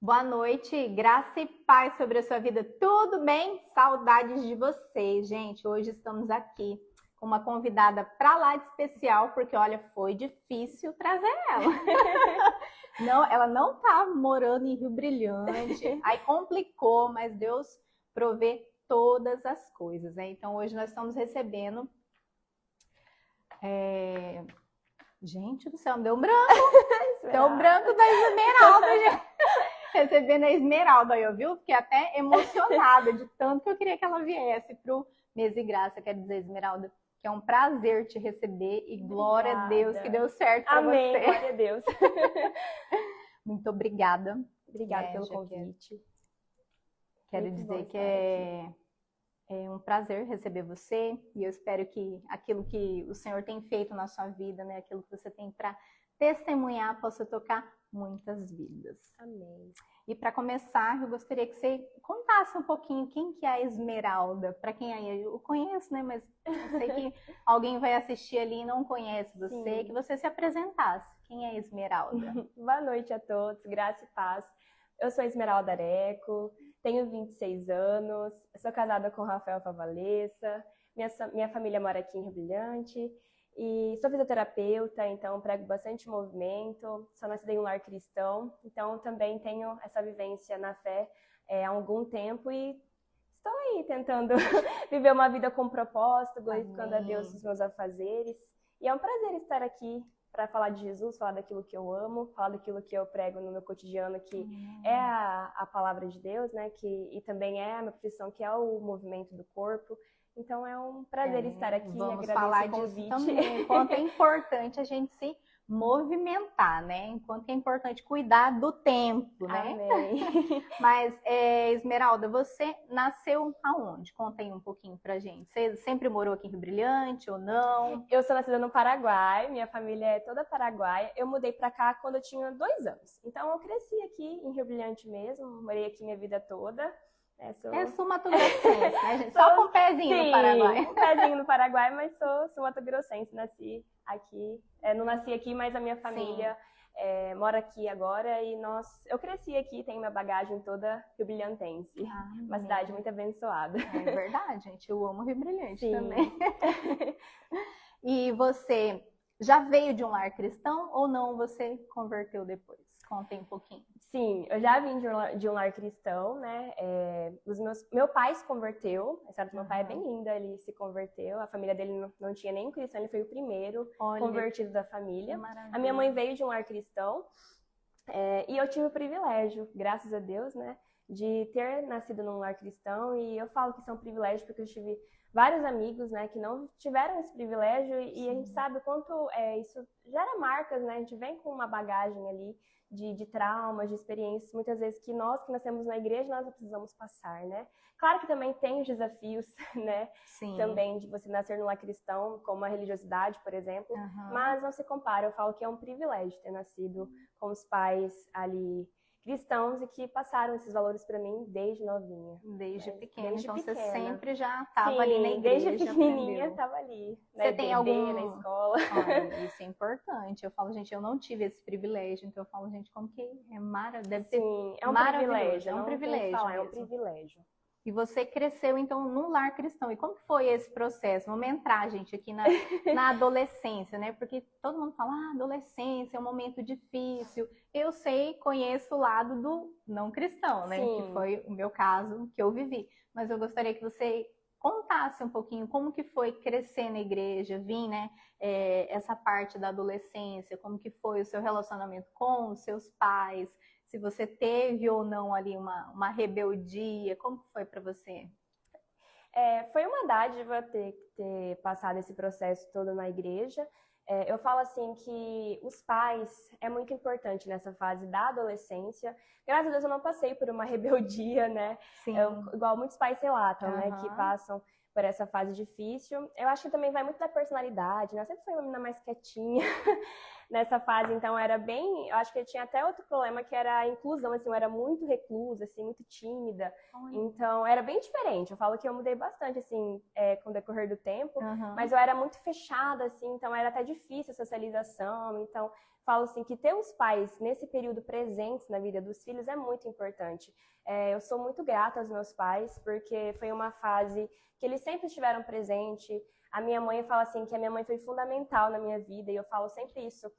Boa noite, graça e paz sobre a sua vida. Tudo bem? Saudades de vocês, gente. Hoje estamos aqui com uma convidada pra lá de especial, porque olha, foi difícil trazer ela. Não, ela não tá morando em Rio Brilhante, aí complicou, mas Deus provê todas as coisas, né? Então hoje nós estamos recebendo. Gente do céu, me deu um branco. Deu um branco da Esmeralda, gente. Recebendo a Esmeralda aí, viu? Fiquei até emocionada de tanto que eu queria que ela viesse pro Mesa e Graça. Quero dizer, Esmeralda, que é um prazer te receber e glória a Deus que deu certo para você. Amém, glória a Deus. Muito obrigada. Obrigada pelo convite. Quero dizer que é um prazer receber você e eu espero que aquilo que o Senhor tem feito na sua vida, né, aquilo que você tem para testemunhar, possa tocar muitas vidas. Amém. E para começar, eu gostaria que você contasse um pouquinho quem que é a Esmeralda. Para quem aí eu conheço, né? Mas eu sei que alguém vai assistir ali e não conhece você, Sim. que você se apresentasse. Quem é a Esmeralda? Boa noite a todos, graça e paz. Eu sou a Esmeralda Areco, tenho 26 anos, sou casada com o Rafael Favalesa, minha família mora aqui em Rio Brilhante. E sou fisioterapeuta, então prego bastante movimento, sou nascida em um lar cristão, então também tenho essa vivência na fé há algum tempo e estou aí tentando viver uma vida com propósito, glorificando a Deus nos meus afazeres. E é um prazer estar aqui para falar de Jesus, falar daquilo que eu amo, falar daquilo que eu prego no meu cotidiano, que é a palavra de Deus, né? E também é a minha profissão, que é o movimento do corpo. Então é um prazer estar aqui. Vamos falar disso também, enquanto é importante a gente se movimentar, né? Enquanto é importante cuidar do tempo, né? Amém. Mas, Esmeralda, você nasceu aonde? Conta aí um pouquinho pra gente. Você sempre morou aqui em Rio Brilhante ou não? Eu sou nascida no Paraguai, minha família é toda paraguaia. Eu mudei pra cá quando eu tinha 2 anos. Então eu cresci aqui em Rio Brilhante mesmo, morei aqui minha vida toda. É sul-mato-grossense, né, gente? Só com um pezinho no Paraguai. Um pezinho no Paraguai, mas sou sul-mato-grossense. Nasci aqui, não nasci aqui, mas a minha família mora aqui agora e eu cresci aqui, tenho minha bagagem toda rio-brilhantense. Uma cidade muito abençoada. É verdade, gente. Eu amo Rio Brilhante também. E você já veio de um lar cristão ou não? Você converteu depois? Conta aí um pouquinho. Sim, eu já vim de um lar cristão, né? Meu pai se converteu, a história do meu pai é bem linda, ele se converteu, a família dele não tinha nenhum cristão, ele foi o primeiro convertido da família. A minha mãe veio de um lar cristão e eu tive o privilégio, graças a Deus, né? De ter nascido num lar cristão e eu falo que isso é um privilégio porque eu tive vários amigos, né, que não tiveram esse privilégio e a gente sabe o quanto isso gera marcas, né? A gente vem com uma bagagem ali de traumas, de experiências, muitas vezes que nós que nascemos na igreja, nós não precisamos passar, né? Claro que também tem os desafios, né? Sim. Também de você nascer num lar cristão, como a religiosidade, por exemplo, mas não se compara. Eu falo que é um privilégio ter nascido com os pais ali cristãos e que passaram esses valores para mim desde novinha. Desde pequena. Desde então pequena. Você sempre já estava ali na igreja. Desde pequenininha estava ali. Você tem algum... na escola. Olha, isso é importante. Eu falo, gente, eu não tive esse privilégio, então eu falo, gente, como que é maravilhoso. Deve ser é um privilégio. É um privilégio. Falar, é um privilégio. E você cresceu, então, num lar cristão. E como foi esse processo? Vamos entrar, gente, aqui na adolescência, né? Porque todo mundo fala, adolescência é um momento difícil. Eu sei, conheço o lado do não cristão, né? Sim. Que foi o meu caso, que eu vivi. Mas eu gostaria que você contasse um pouquinho como que foi crescer na igreja, vir, né? Essa parte da adolescência, como que foi o seu relacionamento com os seus pais, se você teve ou não ali uma rebeldia, como foi para você? Foi uma dádiva ter passado esse processo todo na igreja. Eu falo assim que os pais é muito importante nessa fase da adolescência. Graças a Deus eu não passei por uma rebeldia, né? Sim. Igual muitos pais relatam, né? Que passam por essa fase difícil. Eu acho que também vai muito da personalidade, né? Eu sempre fui uma menina mais quietinha. Nessa fase, então, era bem... Eu acho que eu tinha até outro problema, que era a inclusão, assim, eu era muito reclusa, assim, muito tímida. Então, era bem diferente. Eu falo que eu mudei bastante, assim, com o decorrer do tempo. Mas eu era muito fechada, assim, então era até difícil a socialização. Então, falo assim, que ter os pais nesse período presentes na vida dos filhos é muito importante. Eu sou muito grata aos meus pais, porque foi uma fase que eles sempre estiveram presentes. A minha mãe fala assim, que a minha mãe foi fundamental na minha vida, e eu falo sempre isso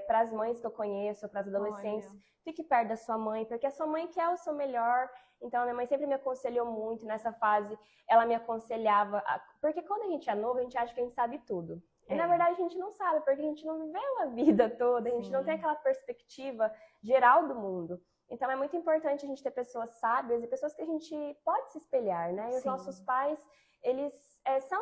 para as mães que eu conheço, para as adolescentes. Olha. Fique perto da sua mãe, porque a sua mãe quer o seu melhor. Então, a minha mãe sempre me aconselhou muito nessa fase. Ela me aconselhava, porque quando a gente é novo, a gente acha que a gente sabe tudo. E, na verdade, a gente não sabe, porque a gente não viveu a vida toda, a gente não tem aquela perspectiva geral do mundo. Então, é muito importante a gente ter pessoas sábias e pessoas que a gente pode se espelhar, né? E os nossos pais, eles são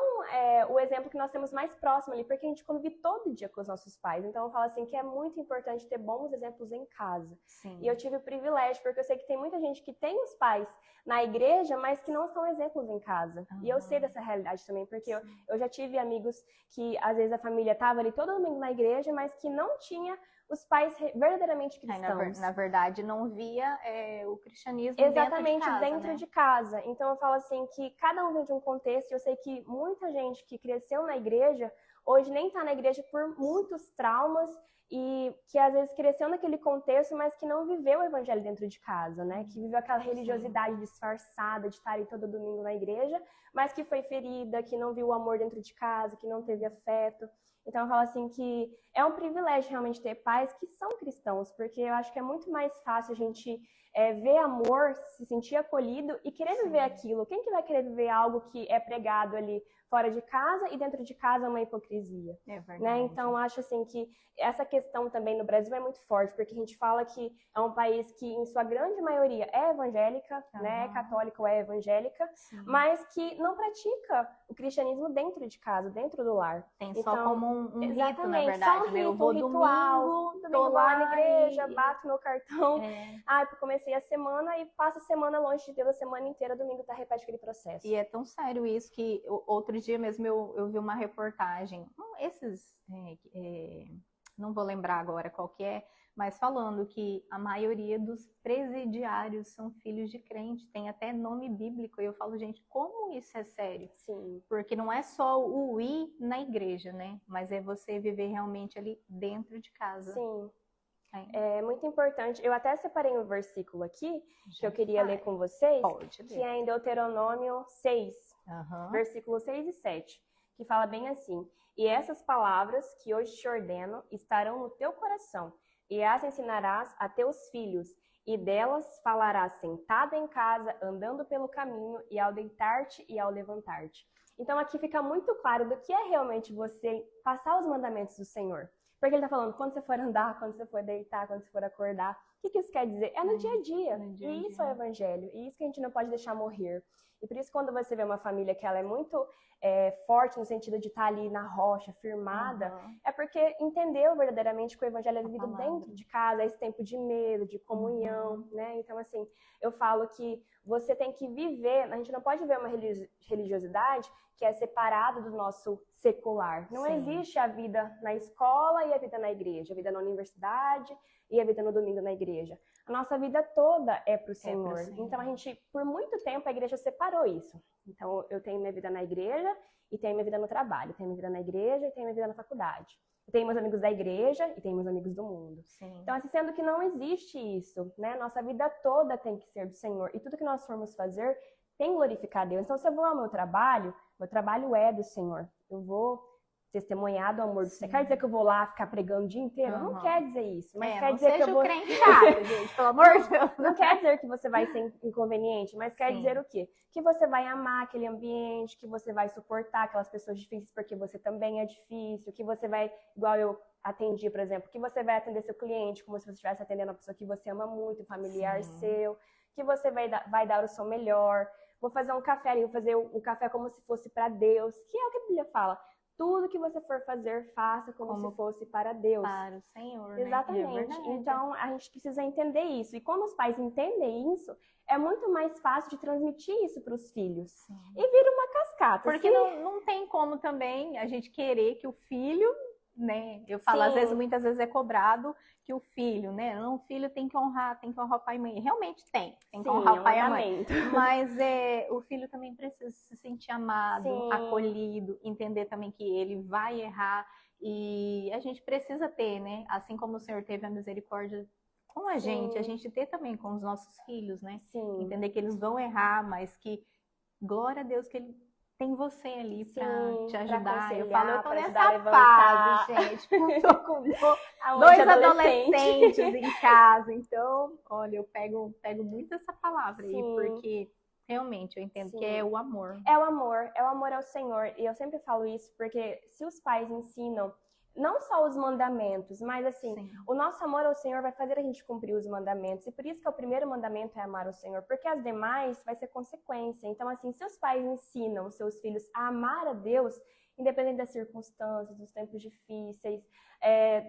o exemplo que nós temos mais próximo ali, porque a gente convive todo dia com os nossos pais. Então, eu falo assim que é muito importante ter bons exemplos em casa. Sim. E eu tive o privilégio, porque eu sei que tem muita gente que tem os pais na igreja, mas que não são exemplos em casa. E eu sei dessa realidade também, porque eu já tive amigos que, às vezes, a família estava ali todo domingo na igreja, mas que não tinha os pais verdadeiramente cristãos. Na verdade, não via o cristianismo exatamente dentro de casa. Então, eu falo assim que cada um vem de um contexto, e eu sei que muita gente que cresceu na igreja, hoje nem está na igreja por muitos traumas, e que às vezes cresceu naquele contexto, mas que não viveu o evangelho dentro de casa, né? Que viveu aquela religiosidade disfarçada de estar ali todo domingo na igreja, mas que foi ferida, que não viu o amor dentro de casa, que não teve afeto. Então, eu falo assim que é um privilégio realmente ter pais que são cristãos, porque eu acho que é muito mais fácil a gente ver amor, se sentir acolhido e querer viver aquilo. Quem que vai querer viver algo que é pregado ali fora de casa e dentro de casa é uma hipocrisia? É verdade. Né? Então, eu acho assim que essa questão também no Brasil é muito forte, porque a gente fala que é um país que, em sua grande maioria, é evangélica, né? É católica ou é evangélica, mas que não pratica o cristianismo dentro de casa, dentro do lar. Tem só como um rito, na verdade. Só um rito, eu vou domingo vou lá na igreja, bato meu cartão, comecei a semana e passo a semana longe de Deus a semana inteira, domingo repete aquele processo. E é tão sério isso que outro dia mesmo eu vi uma reportagem, não vou lembrar agora qual que é, mas falando que a maioria dos presidiários são filhos de crente, tem até nome bíblico, e eu falo, gente, como isso é sério? Sim. Porque não é só o ir na igreja, né? Mas é você viver realmente ali dentro de casa. Sim. É muito importante. Eu até separei um versículo aqui, que eu queria ler com vocês, que é em Deuteronômio 6, versículos 6 e 7, que fala bem assim: e essas palavras que hoje te ordeno estarão no teu coração, e as ensinarás a teus filhos, e delas falarás sentada em casa, andando pelo caminho, e ao deitar-te e ao levantar-te. Então aqui fica muito claro do que é realmente você passar os mandamentos do Senhor. Porque ele está falando, quando você for andar, quando você for deitar, quando você for acordar. O que isso quer dizer? É no dia a dia. E isso é o evangelho. E isso que a gente não pode deixar morrer. E por isso, quando você vê uma família que ela é muito forte no sentido de estar ali na rocha, firmada, é porque entendeu verdadeiramente que o evangelho é vivido dentro de casa, esse tempo de medo, de comunhão, né? Então, assim, eu falo que você tem que viver, a gente não pode ver uma religiosidade que é separada do nosso secular. Não existe a vida na escola e a vida na igreja, a vida na universidade e a vida no domingo na igreja. A nossa vida toda é para o Senhor. Então, a gente, por muito tempo, a igreja separou isso. Então, eu tenho minha vida na igreja e tenho minha vida no trabalho. Tenho minha vida na igreja e tenho minha vida na faculdade. Eu tenho meus amigos da igreja e tenho meus amigos do mundo. Então, assim, sendo que não existe isso, né? Nossa vida toda tem que ser do Senhor. E tudo que nós formos fazer tem que glorificar a Deus. Então, se eu vou ao meu trabalho é do Senhor. Eu vou testemunhar do amor do Senhor. Quer dizer que eu vou lá ficar pregando o dia inteiro? Não quer dizer isso. Mas quer dizer que eu vou... crente chato, gente, pelo amor de Deus. Não quer dizer que você vai ser inconveniente, mas quer dizer o quê? Que você vai amar aquele ambiente, que você vai suportar aquelas pessoas difíceis porque você também é difícil, que você vai, igual eu atendi, por exemplo, que você vai atender seu cliente como se você estivesse atendendo uma pessoa que você ama muito, um familiar seu, que você vai dar o seu melhor. Vou fazer um café ali, vou fazer um café como se fosse para Deus, que é o que a Bíblia fala. Tudo que você for fazer, faça como se fosse para Deus. Para o Senhor, exatamente. Né? Então, a gente precisa entender isso. E quando os pais entendem isso, é muito mais fácil de transmitir isso para os filhos. E vira uma cascata. Porque não tem como também a gente querer que o filho né? Eu falo, às Sim. vezes, muitas vezes é cobrado que o filho, né? Não, o filho tem que honrar o pai e mãe. Realmente tem que Sim, honrar é o um pai e a mãe. mandamento. Mas o filho também precisa se sentir amado, Sim. acolhido, entender também que ele vai errar. E a gente precisa ter, né? Assim como o Senhor teve a misericórdia com a Sim. gente ter também com os nossos filhos, né? Sim. Entender que eles vão errar, mas que glória a Deus que ele tem você ali para te ajudar. Eu falo, eu tô nessa fase, gente. Eu tô com dois adolescentes em casa. Então, olha, eu pego muito essa palavra aí, porque realmente eu entendo que é o amor. É o amor ao Senhor. E eu sempre falo isso porque se os pais ensinam não só os mandamentos, mas assim, o nosso amor ao Senhor vai fazer a gente cumprir os mandamentos. E por isso que o primeiro mandamento é amar o Senhor, porque as demais vai ser consequência. Então, assim, se os pais ensinam os seus filhos a amar a Deus, independente das circunstâncias, dos tempos difíceis,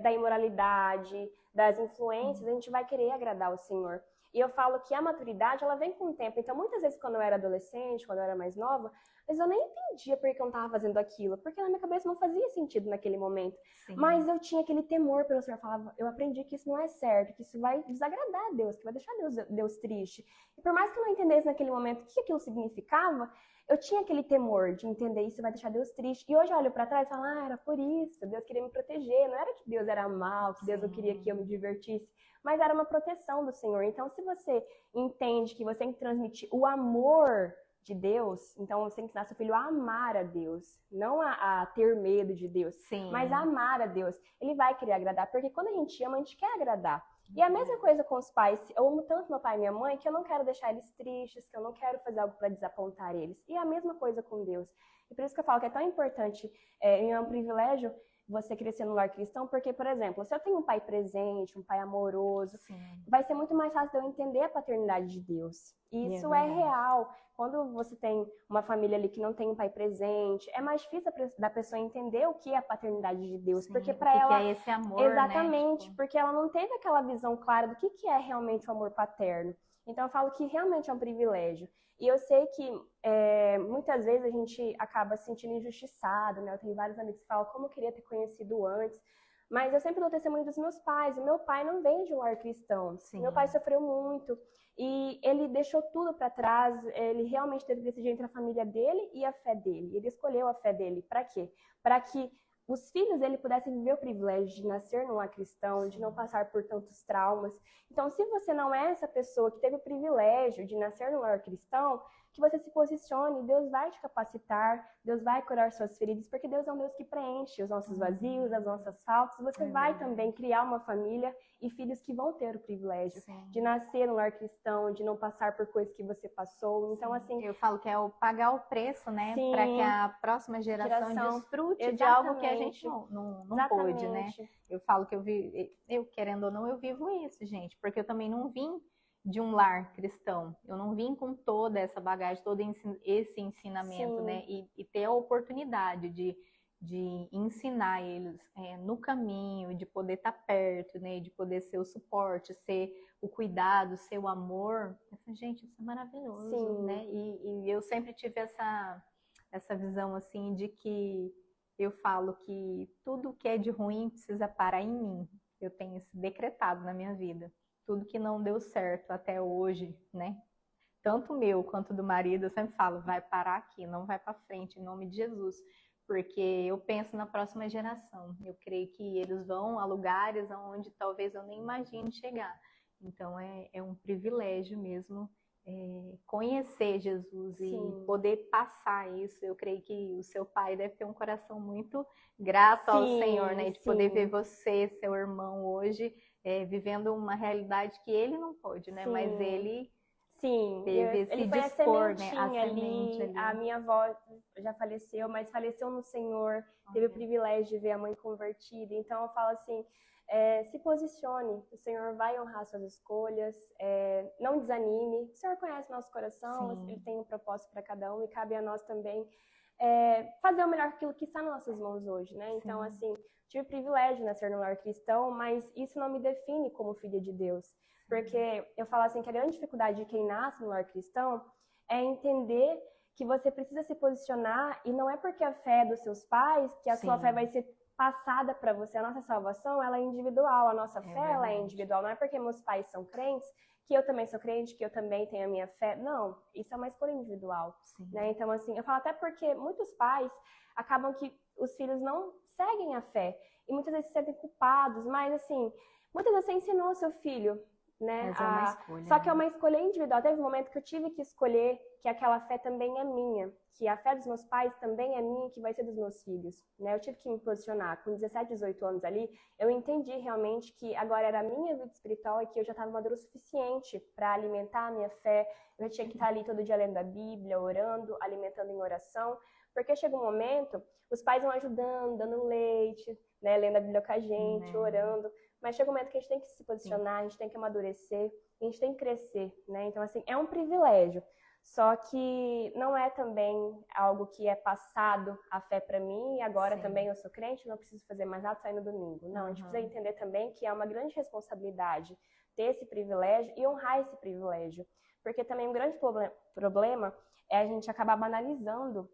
da imoralidade, das influências, a gente vai querer agradar o Senhor. E eu falo que a maturidade, ela vem com o tempo. Então, muitas vezes, quando eu era adolescente, quando eu era mais nova, mas eu nem entendia por que eu não estava fazendo aquilo, porque na minha cabeça não fazia sentido naquele momento. Mas eu tinha aquele temor pelo Senhor. Eu falava, eu aprendi que isso não é certo, que isso vai desagradar a Deus, que vai deixar Deus triste. E por mais que eu não entendesse naquele momento o que aquilo significava, eu tinha aquele temor de entender isso vai deixar Deus triste. E hoje eu olho para trás e falo, era por isso, Deus queria me proteger. Não era que Deus era mal, que Deus não queria que eu me divertisse, mas era uma proteção do Senhor. Então, se você entende que você tem que transmitir o amor de Deus, então você tem que ensinar seu filho a amar a Deus, não a ter medo de Deus, mas a amar a Deus. Ele vai querer agradar, porque quando a gente ama, a gente quer agradar. E a mesma coisa com os pais. Eu amo tanto meu pai e minha mãe que eu não quero deixar eles tristes, que eu não quero fazer algo para desapontar eles. E a mesma coisa com Deus. E por isso que eu falo que é tão importante, e é um privilégio você crescer no lar cristão, porque, por exemplo, se eu tenho um pai presente, um pai amoroso, vai ser muito mais fácil de eu entender a paternidade de Deus. E isso é real. Quando você tem uma família ali que não tem um pai presente, é mais difícil da pessoa entender o que é a paternidade de Deus. Porque para ela... que é esse amor, exatamente, né? Tipo... porque ela não teve aquela visão clara do que é realmente o amor paterno. Então eu falo que realmente é um privilégio. E eu sei que muitas vezes a gente acaba se sentindo injustiçado, né? Eu tenho vários amigos que falam como eu queria ter conhecido antes. Mas eu sempre dou testemunho dos meus pais. E meu pai não vem de um lar cristão. Meu pai sofreu muito. E ele deixou tudo para trás. Ele realmente teve que decidir entre a família dele e a fé dele. Ele escolheu a fé dele. Para quê? Para que os filhos dele pudessem viver o privilégio de nascer num lar cristão, de não passar por tantos traumas. Então, se você não é essa pessoa que teve o privilégio de nascer num lar cristão, que você se posicione, Deus vai te capacitar, Deus vai curar suas feridas, porque Deus é um Deus que preenche os nossos vazios, as nossas faltas. Você vai também criar uma família e filhos que vão ter o privilégio de nascer num lar cristão, de não passar por coisas que você passou. Então, assim... eu falo que é o pagar o preço, né? Para que a próxima geração desfrute de algo que a gente não pôde, né? Eu falo que eu querendo ou não, eu vivo isso, gente. Porque eu também não vim de um lar cristão. Eu não vim com toda essa bagagem, todo esse ensinamento, né? E ter a oportunidade de ensinar eles no caminho, de poder estar perto, né? De poder ser o suporte, ser o cuidado, ser o amor. Gente, isso é maravilhoso, né? E eu sempre tive essa visão, assim, de que eu falo que tudo que é de ruim precisa parar em mim. Eu tenho isso decretado na minha vida. Tudo que não deu certo até hoje, né? Tanto meu quanto do marido, eu sempre falo, vai parar aqui, não vai para frente, em nome de Jesus. Porque eu penso na próxima geração. Eu creio que eles vão a lugares onde talvez eu nem imagine chegar. Então é um privilégio mesmo conhecer Jesus e poder passar isso. Eu creio que o seu pai deve ter um coração muito grato ao Senhor, né? De poder ver você, seu irmão, hoje vivendo uma realidade que ele não pôde, né? Mas ele teve esse ele foi dispor, né? A semente ali. A minha avó já faleceu, mas faleceu no Senhor. Teve o privilégio de ver a mãe convertida. Então eu falo assim, se posicione, o Senhor vai honrar suas escolhas, não desanime. O Senhor conhece nosso coração, Ele tem um propósito para cada um e cabe a nós também fazer o melhor aquilo que está nas nossas mãos hoje, né? Então, assim, tive o privilégio de nascer no lar cristão, mas isso não me define como filha de Deus. Porque eu falo assim, que a grande dificuldade de quem nasce no lar cristão é entender que você precisa se posicionar e não é porque a fé é dos seus pais que a sua fé vai ser passada para você. A nossa salvação, ela é individual, a nossa fé, ela é individual. Não é porque meus pais são crentes que eu também sou crente, que eu também tenho a minha fé. Não, isso é uma escolha individual, né? Então, assim, eu falo até porque muitos pais acabam que os filhos não seguem a fé e muitas vezes se sentem culpados, mas, assim, muitas vezes você ensinou seu filho, né? Mas é uma escolha, só que é uma escolha individual. Teve um momento que eu tive que escolher que aquela fé também é minha, que a fé dos meus pais também é minha, que vai ser dos meus filhos, né? Eu tive que me posicionar. Com 17, 18 anos ali, eu entendi realmente que agora era a minha vida espiritual e que eu já estava madura o suficiente para alimentar a minha fé. Eu já tinha que estar ali todo dia lendo a Bíblia, orando, alimentando em oração, porque chega um momento, os pais vão ajudando, dando leite, né? Lendo a Bíblia com a gente, orando, mas chega um momento que a gente tem que se posicionar, a gente tem que amadurecer, a gente tem que crescer, né? Então, assim, é um privilégio. Só que não é também algo que é passado a fé para mim e agora também eu sou crente, não preciso fazer mais nada, sair no domingo. Não, a gente precisa entender também que é uma grande responsabilidade ter esse privilégio e honrar esse privilégio. Porque também um grande problema é a gente acabar banalizando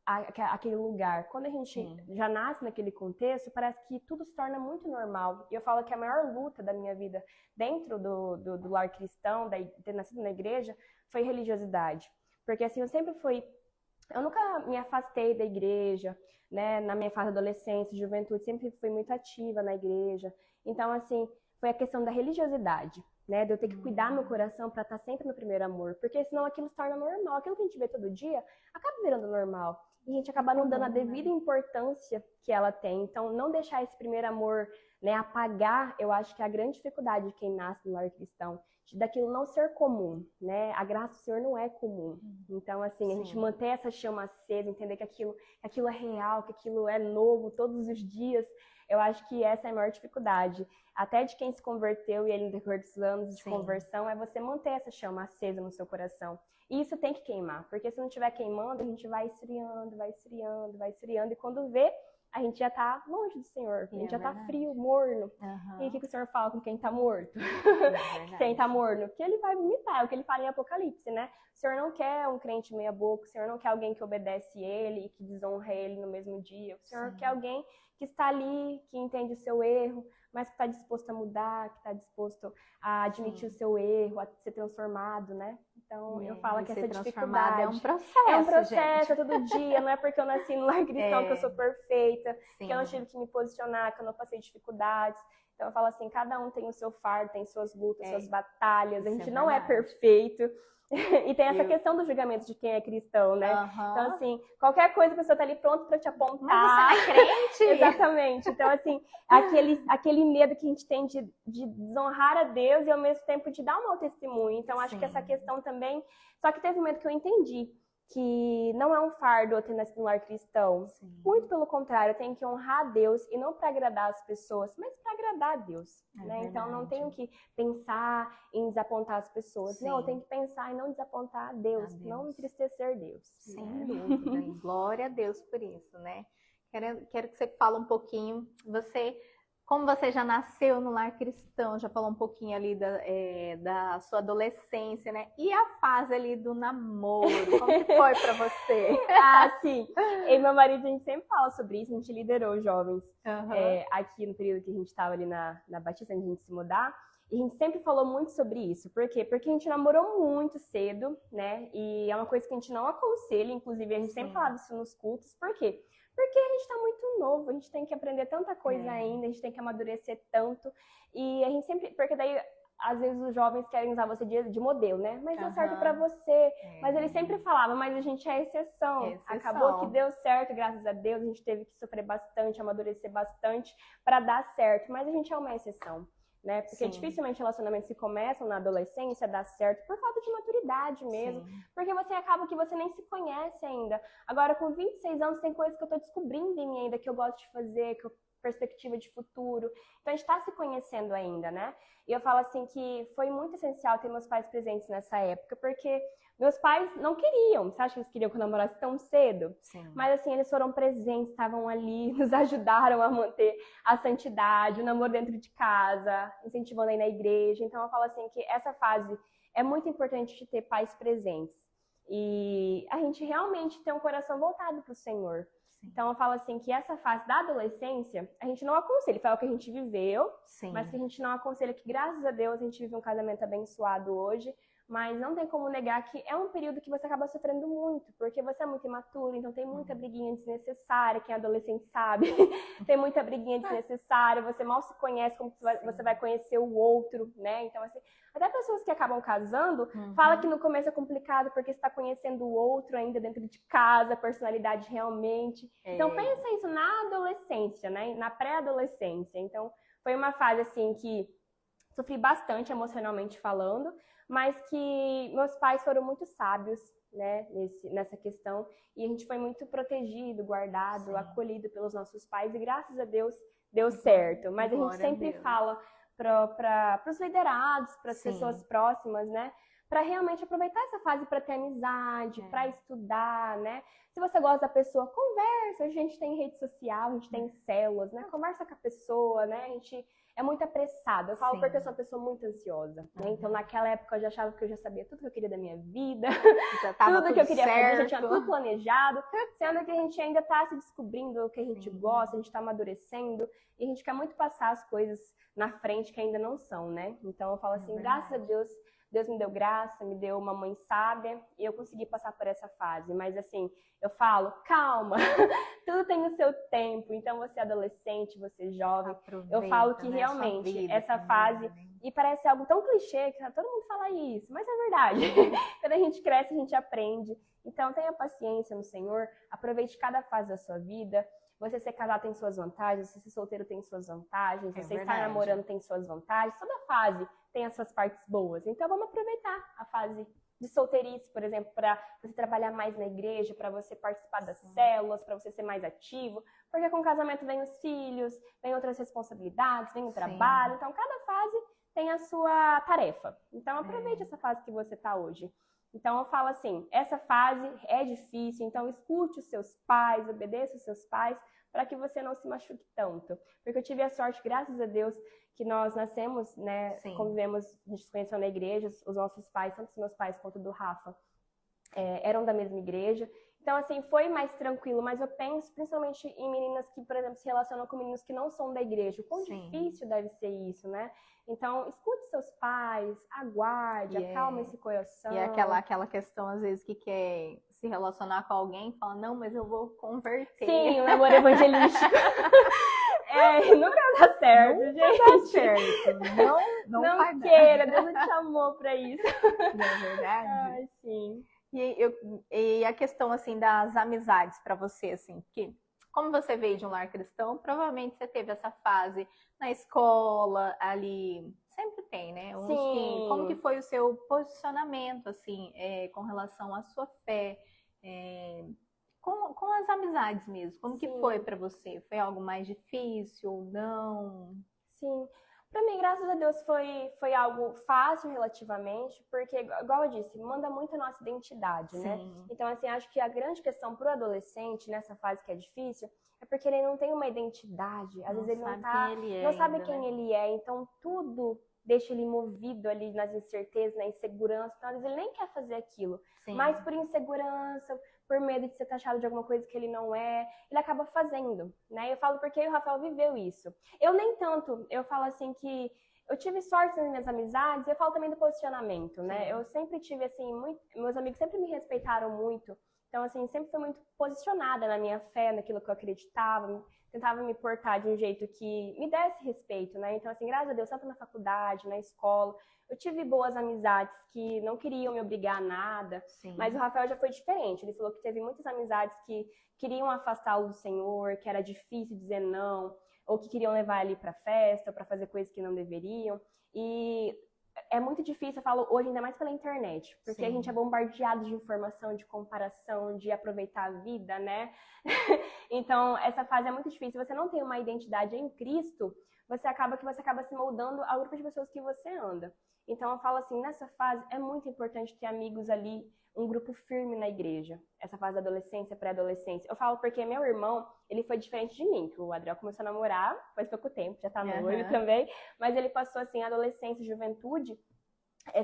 aquele lugar. Quando a gente já nasce naquele contexto, parece que tudo se torna muito normal. E eu falo que a maior luta da minha vida dentro do lar cristão, de ter nascido na igreja, foi religiosidade. Porque assim, eu nunca me afastei da igreja, né? Na minha fase de adolescência, juventude, sempre fui muito ativa na igreja. Então, assim, foi a questão da religiosidade, né? De eu ter que cuidar meu coração para estar sempre no primeiro amor. Porque senão aquilo se torna normal. Aquilo que a gente vê todo dia acaba virando normal. E a gente acaba não dando a devida importância que ela tem. Então, não deixar esse primeiro amor, né, apagar, eu acho que é a grande dificuldade de quem nasce no lar cristão, daquilo não ser comum, né? A graça do Senhor não é comum. Então, assim, a gente manter essa chama acesa, entender que aquilo é real, que aquilo é novo todos os dias, eu acho que essa é a maior dificuldade. Até de quem se converteu e ele, no decorrer dos anos de conversão, é você manter essa chama acesa no seu coração. E isso tem que queimar, porque se não estiver queimando, a gente vai esfriando, vai esfriando, vai esfriando, e quando vê, a gente já tá longe do Senhor, a gente já tá frio, morno. E o que o Senhor fala com quem tá morto? Quem tá morno? Que ele vai vomitar, é o que ele fala em Apocalipse, né? O Senhor não quer um crente meia boca, o Senhor não quer alguém que obedece ele e que desonra ele no mesmo dia. O Senhor quer alguém que está ali, que entende o seu erro, mas que está disposto a mudar, que está disposto a admitir o seu erro, a ser transformado, né? Então, eu falo que essa dificuldade é um processo, é um processo, gente. é todo dia. Não é porque eu nasci no lar cristão que eu sou perfeita, que eu não tive que me posicionar, que eu não passei dificuldades. Então, eu falo assim, cada um tem o seu fardo, tem suas lutas, suas batalhas. A gente não é perfeito. E tem essa questão do julgamento de quem é cristão, né? Então, assim, qualquer coisa a pessoa tá ali pronta pra te apontar. Mas você não é crente? Exatamente. Então, assim, aquele medo que a gente tem de desonrar a Deus e ao mesmo tempo de dar um mau testemunho. Então, acho que essa questão também... Só que teve um momento que eu entendi que não é um fardo eu ter nascido no lar cristão. Muito pelo contrário, eu tenho que honrar a Deus e não para agradar as pessoas, mas para agradar a Deus. Né? Então, não tenho que pensar em desapontar as pessoas. Não, eu tenho que pensar em não desapontar a Deus, não entristecer Deus. Sem dúvida. E glória a Deus por isso, né? Quero que você fale um pouquinho. Como você já nasceu no lar cristão, já falou um pouquinho ali da sua adolescência, né? E a fase ali do namoro, como que foi pra você? Sim. Eu e meu marido, a gente sempre fala sobre isso, a gente liderou os jovens aqui no período que a gente estava ali na Batista, antes de a gente se mudar. E a gente sempre falou muito sobre isso. Por quê? Porque a gente namorou muito cedo, né? E é uma coisa que a gente não aconselha, inclusive a gente sempre falava isso nos cultos. Por quê? Porque a gente está muito novo, a gente tem que aprender tanta coisa ainda, a gente tem que amadurecer tanto. E a gente sempre... Porque daí, às vezes, os jovens querem usar você de modelo, né? Mas deu certo para você. Mas ele sempre falava, mas a gente é exceção. Acabou que deu certo, graças a Deus. A gente teve que sofrer bastante, amadurecer bastante para dar certo. Mas a gente é uma exceção. Né? Porque dificilmente relacionamentos que começam na adolescência dá certo por falta de maturidade mesmo. Porque você acaba que você nem se conhece ainda. Agora, com 26 anos, tem coisas que eu tô descobrindo em mim ainda, que eu gosto de fazer, que eu perspectiva de futuro. Então, a gente está se conhecendo ainda, né? E eu falo assim que foi muito essencial ter meus pais presentes nessa época, porque meus pais não queriam. Você acha que eles queriam que eu namorasse tão cedo? Mas, assim, eles foram presentes, estavam ali, nos ajudaram a manter a santidade, o namoro dentro de casa, incentivando aí na igreja. Então, eu falo assim que essa fase é muito importante de ter pais presentes. E a gente realmente ter um coração voltado para o Senhor. Então eu falo assim que essa fase da adolescência, a gente não aconselha, foi o que a gente viveu, mas que a gente não aconselha, que graças a Deus a gente vive um casamento abençoado hoje, mas não tem como negar que é um período que você acaba sofrendo muito, porque você é muito imaturo, então tem muita briguinha desnecessária, quem é adolescente sabe, tem muita briguinha desnecessária, você mal se conhece, como você vai conhecer o outro, né? Então, assim, até pessoas que acabam casando, falam que no começo é complicado porque você está conhecendo o outro ainda dentro de casa, a personalidade realmente. Então, pensa isso na adolescência, né? Na pré-adolescência. Então, foi uma fase, assim, que sofri bastante emocionalmente falando, mas que meus pais foram muito sábios, né, nessa questão, e a gente foi muito protegido, guardado, acolhido pelos nossos pais, e graças a Deus deu certo. Mas a gente sempre fala para os liderados, para as pessoas próximas, né, para realmente aproveitar essa fase para ter amizade, para estudar, né? Se você gosta da pessoa, conversa. A gente tem rede social, a gente tem células, né? Conversa com a pessoa, né? A gente é muito apressado. Eu falo porque eu sou uma pessoa muito ansiosa, né? Então, naquela época, eu já achava que eu já sabia tudo que eu queria da minha vida, tudo que eu queria fazer, já tinha tudo planejado, sendo que a gente ainda está se descobrindo o que a gente gosta, a gente está amadurecendo, e a gente quer muito passar as coisas na frente que ainda não são, né? Então, eu falo assim, graças a Deus, Deus me deu graça, me deu uma mãe sábia e eu consegui passar por essa fase. Mas assim, eu falo, calma, tudo tem o seu tempo. Então você é adolescente, você é jovem. Aproveita, eu falo que né, realmente essa fase, e parece algo tão clichê que todo mundo fala isso, mas é verdade. Quando a gente cresce, a gente aprende. Então tenha paciência no Senhor, aproveite cada fase da sua vida. Você ser casado tem suas vantagens, você ser solteiro tem suas vantagens, você estar namorando tem suas vantagens, toda fase tem as suas partes boas. Então vamos aproveitar a fase de solteirice, por exemplo, para você trabalhar mais na igreja, para você participar das células, para você ser mais ativo, porque com o casamento vem os filhos, vem outras responsabilidades, vem o trabalho, então cada fase tem a sua tarefa. Então aproveite essa fase que você está hoje. Então, eu falo assim, essa fase é difícil, então escute os seus pais, obedeça os seus pais, para que você não se machuque tanto. Porque eu tive a sorte, graças a Deus, que nós nascemos, né, convivemos, a gente se conheceu na igreja, os nossos pais, tanto os meus pais quanto do Rafa, eram da mesma igreja. Então, assim, foi mais tranquilo, mas eu penso principalmente em meninas que, por exemplo, se relacionam com meninos que não são da igreja. O quão difícil deve ser isso, né? Então, escute seus pais, aguarde, acalme esse coração. E aquela questão, às vezes, que quer se relacionar com alguém e fala, não, mas eu vou converter. Sim, o amor evangelístico. Nunca dá certo, gente. Nunca dá certo. Não queira, Deus não te chamou pra isso. Não é verdade? Ai, sim. E a questão, assim, das amizades pra você, assim, porque como você veio de um lar cristão, provavelmente você teve essa fase na escola, ali, sempre tem, né? Como que foi o seu posicionamento, assim, com relação à sua fé, com as amizades mesmo? Como que foi pra você? Foi algo mais difícil ou não? Sim. Pra mim, graças a Deus, foi algo fácil relativamente, porque, igual eu disse, manda muito a nossa identidade, né? Então, assim, acho que a grande questão pro adolescente, nessa fase que é difícil, é porque ele não tem uma identidade. Às vezes ele não sabe quem ele é, então tudo deixa ele movido ali nas incertezas, na insegurança. Então, às vezes ele nem quer fazer aquilo, mas por insegurança, por medo de ser taxado de alguma coisa que ele não é, ele acaba fazendo, né? Eu falo porque o Rafael viveu isso. Eu nem tanto, eu falo assim que eu tive sorte nas minhas amizades, eu falo também do posicionamento, né? Eu sempre tive, assim, meus amigos sempre me respeitaram muito, então, assim, sempre fui muito posicionada na minha fé, naquilo que eu acreditava, tentava me portar de um jeito que me desse respeito, né? Então, assim, graças a Deus, tanto na faculdade, na escola, eu tive boas amizades que não queriam me obrigar a nada, mas o Rafael já foi diferente. Ele falou que teve muitas amizades que queriam afastá-lo do Senhor, que era difícil dizer não, ou que queriam levar ele para festa, para fazer coisas que não deveriam. E é muito difícil, eu falo hoje, ainda mais pela internet, porque a gente é bombardeado de informação, de comparação, de aproveitar a vida, né? Então, essa fase é muito difícil. Se você não tem uma identidade em Cristo, você acaba se moldando ao grupo de pessoas que você anda. Então, eu falo assim, nessa fase é muito importante ter amigos ali, um grupo firme na igreja. Essa fase da adolescência, pré-adolescência. Eu falo porque meu irmão, ele foi diferente de mim, que o Adriel começou a namorar faz pouco tempo, já tá noivo também, mas ele passou, assim, a adolescência, juventude,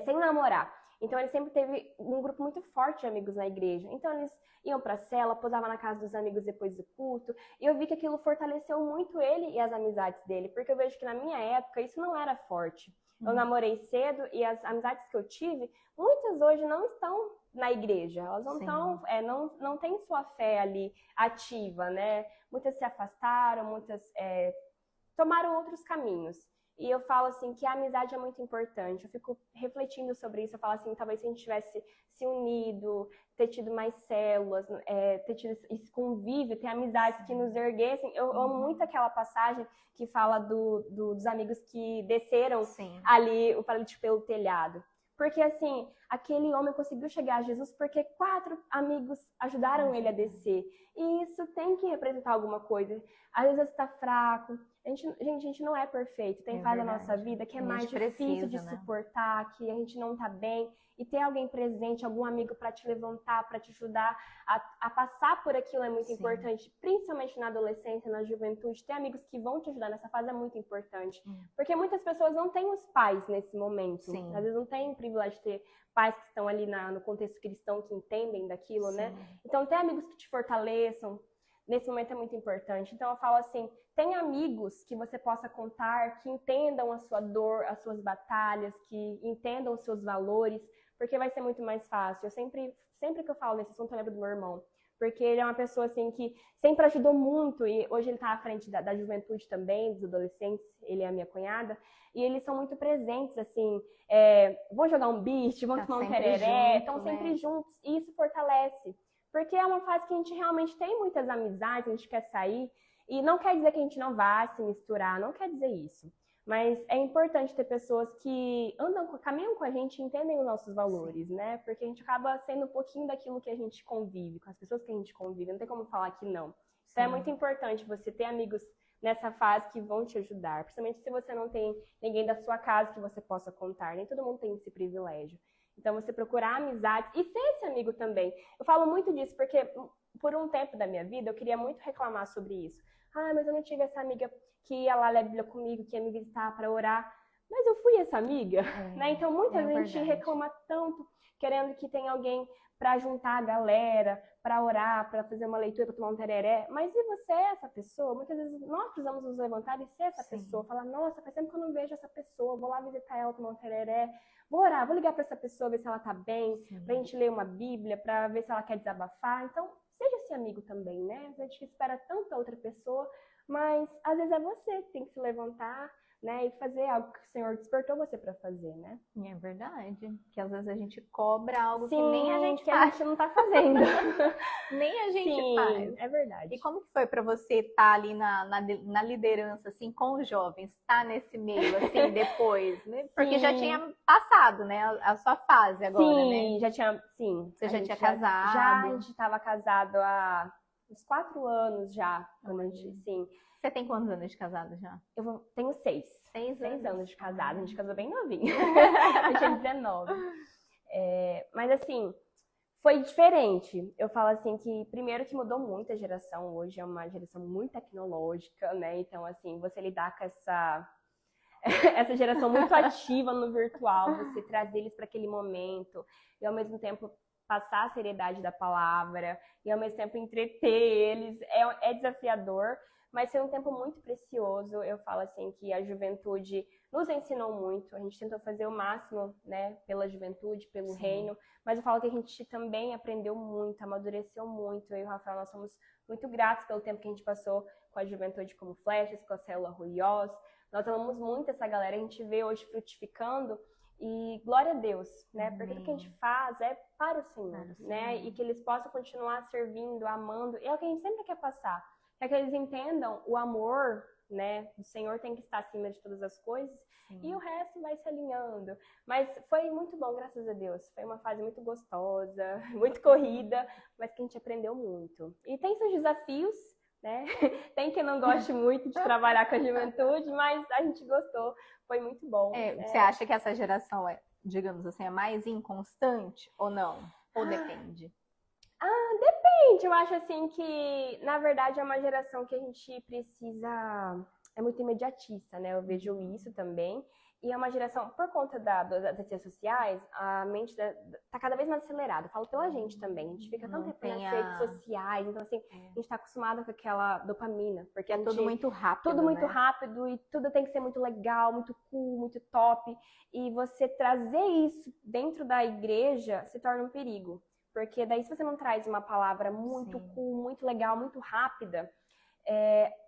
sem namorar. Então ele sempre teve um grupo muito forte de amigos na igreja. Então eles iam pra cela, posavam na casa dos amigos depois do culto. E eu vi que aquilo fortaleceu muito ele e as amizades dele. Porque eu vejo que na minha época isso não era forte. Eu namorei cedo e as amizades que eu tive, muitas hoje não estão na igreja. Elas não estão, não têm sua fé ali ativa, né? Muitas se afastaram, muitas tomaram outros caminhos. E eu falo assim que a amizade é muito importante. Eu fico refletindo sobre isso. Eu falo assim, talvez se a gente tivesse se unido, ter tido mais células, ter tido esse convívio, ter amizades que nos erguessem. Eu amo muito aquela passagem que fala dos amigos que desceram ali o paralítico pelo telhado. Porque assim, aquele homem conseguiu chegar a Jesus porque 4 amigos ajudaram ele a descer. E isso tem que representar alguma coisa. Às vezes você está fraco. A gente não é perfeito. Tem fase da nossa vida que é mais difícil de suportar, que a gente não tá bem. E ter alguém presente, algum amigo para te levantar, para te ajudar a passar por aquilo é muito importante. Principalmente na adolescência, na juventude. Ter amigos que vão te ajudar nessa fase é muito importante. Porque muitas pessoas não têm os pais nesse momento. Às vezes não têm o privilégio de ter pais que estão ali no contexto cristão, que entendem daquilo, né? Então, ter amigos que te fortaleçam, nesse momento é muito importante. Então, eu falo assim, tem amigos que você possa contar, que entendam a sua dor, as suas batalhas, que entendam os seus valores, porque vai ser muito mais fácil. Eu sempre que eu falo nesse assunto, eu lembro do meu irmão. Porque ele é uma pessoa, assim, que sempre ajudou muito, e hoje ele está à frente da juventude também, dos adolescentes, ele é a minha cunhada, e eles são muito presentes, assim, vão jogar um beat, vão tomar um tereré, estão sempre juntos, e isso fortalece. Porque é uma fase que a gente realmente tem muitas amizades, a gente quer sair, e não quer dizer que a gente não vá se misturar, não quer dizer isso. Mas é importante ter pessoas que caminham com a gente e entendem os nossos valores, né? Porque a gente acaba sendo um pouquinho daquilo que a gente convive, com as pessoas que a gente convive, não tem como falar que não. Então é muito importante você ter amigos nessa fase que vão te ajudar, principalmente se você não tem ninguém da sua casa que você possa contar, nem todo mundo tem esse privilégio. Então, você procurar amizades e ser esse amigo também. Eu falo muito disso porque, por um tempo da minha vida, eu queria muito reclamar sobre isso. Ah, mas eu não tive essa amiga que ia lá ler a Bíblia comigo, que ia me visitar para orar. Mas eu fui essa amiga, né? Então, muita gente reclama tanto, querendo que tenha alguém para juntar a galera, para orar, para fazer uma leitura, para tomar um tereré. Mas e você é essa pessoa? Muitas vezes nós precisamos nos levantar e ser essa pessoa. Falar, nossa, faz tempo que eu não vejo essa pessoa, vou lá visitar ela, tomar um tereré. Vou orar, vou ligar para essa pessoa, ver se ela tá bem, pra gente ler uma Bíblia, pra ver se ela quer desabafar. Então, seja esse amigo também, né? A gente espera tanto da outra pessoa, mas às vezes é você que tem que se levantar, né? E fazer algo que o Senhor despertou você para fazer, né? É verdade. Que às vezes a gente cobra algo que nem a gente faz. A gente não tá fazendo. Nem a gente faz. É verdade. E como que foi para você estar ali na liderança, assim, com os jovens? Estar nesse meio, assim, depois, né? Porque já tinha passado, né? A sua fase agora, né? Já tinha, Você já tinha casado? Já, a gente estava casado há uns 4 anos já. Quando a gente, Você tem quantos anos de casado já? Eu tenho 6. 6 anos de casado. A gente casou bem novinho. Eu tinha 19. Mas assim, foi diferente. Eu falo assim que, primeiro, que mudou muito a geração. Hoje é uma geração muito tecnológica, né? Então, assim, você lidar com essa geração muito ativa no virtual, você trazer eles para aquele momento e, ao mesmo tempo, passar a seriedade da palavra e, ao mesmo tempo, entreter eles. É desafiador. Mas foi um tempo muito precioso. Eu falo assim que a juventude nos ensinou muito. A gente tentou fazer o máximo, né, pela juventude, pelo reino. Mas eu falo que a gente também aprendeu muito, amadureceu muito. Eu e o Rafael, nós somos muito gratos pelo tempo que a gente passou com a juventude como Flechas, com a Célula Ruiós. Nós amamos muito essa galera. A gente vê hoje frutificando. E glória a Deus, né? Porque tudo que a gente faz é para o Senhor, né? E que eles possam continuar servindo, amando. É o que a gente sempre quer passar. É que eles entendam o amor, né? O Senhor tem que estar acima de todas as coisas e o resto vai se alinhando. Mas foi muito bom, graças a Deus. Foi uma fase muito gostosa, muito corrida, mas que a gente aprendeu muito. E tem seus desafios, né? Tem quem não goste muito de trabalhar com a juventude, mas a gente gostou. Foi muito bom. Você acha que essa geração digamos assim, é mais inconstante ou não? Ou depende? Depende. Eu acho assim que, na verdade, é uma geração que a gente precisa... É muito imediatista, né? Eu vejo isso também. E é uma geração, por conta das redes sociais, a mente tá cada vez mais acelerada. Eu falo pela gente também. A gente fica tanto tempo nas redes sociais. Então, assim, a gente tá acostumado com aquela dopamina. Porque é tudo muito rápido, tudo muito rápido e tudo tem que ser muito legal, muito cool, muito top. E você trazer isso dentro da igreja se torna um perigo. Porque daí, se você não traz uma palavra muito cool, muito legal, muito rápida,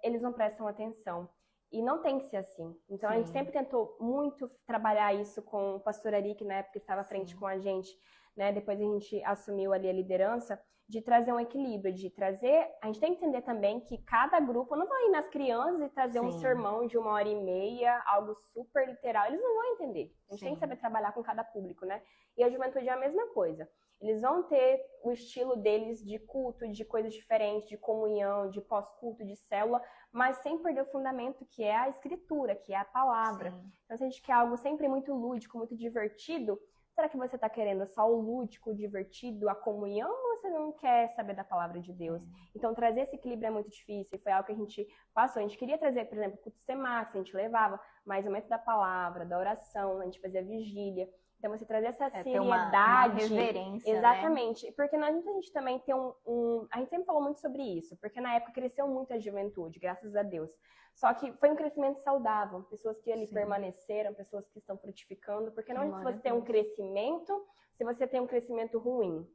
eles não prestam atenção. E não tem que ser assim. Então, a gente sempre tentou muito trabalhar isso com o pastor Ari, que na época estava à frente com a gente, né? Depois a gente assumiu ali a liderança, de trazer um equilíbrio, de trazer... A gente tem que entender também que cada grupo não vai ir nas crianças e trazer um sermão de 1h30, algo super literal. Eles não vão entender. A gente tem que saber trabalhar com cada público, né? E a juventude é a mesma coisa. Eles vão ter o estilo deles de culto, de coisas diferentes, de comunhão, de pós-culto, de célula, mas sem perder o fundamento, que é a escritura, que é a palavra. Então, se a gente quer algo sempre muito lúdico, muito divertido, será que você está querendo só o lúdico, o divertido, a comunhão, ou você não quer saber da palavra de Deus? Então, trazer esse equilíbrio é muito difícil, foi algo que a gente passou. A gente queria trazer, por exemplo, cultos temáticos, a gente levava, mas o momento da palavra, da oração, a gente fazia vigília. Então, você trazer essa seriedade. Uma reverência, exatamente. Né? Porque não adianta a gente também ter A gente sempre falou muito sobre isso, porque na época cresceu muito a juventude, graças a Deus. Só que foi um crescimento saudável. Pessoas que ali permaneceram, pessoas que estão frutificando. Porque não adianta você ter um crescimento se você tem um crescimento ruim.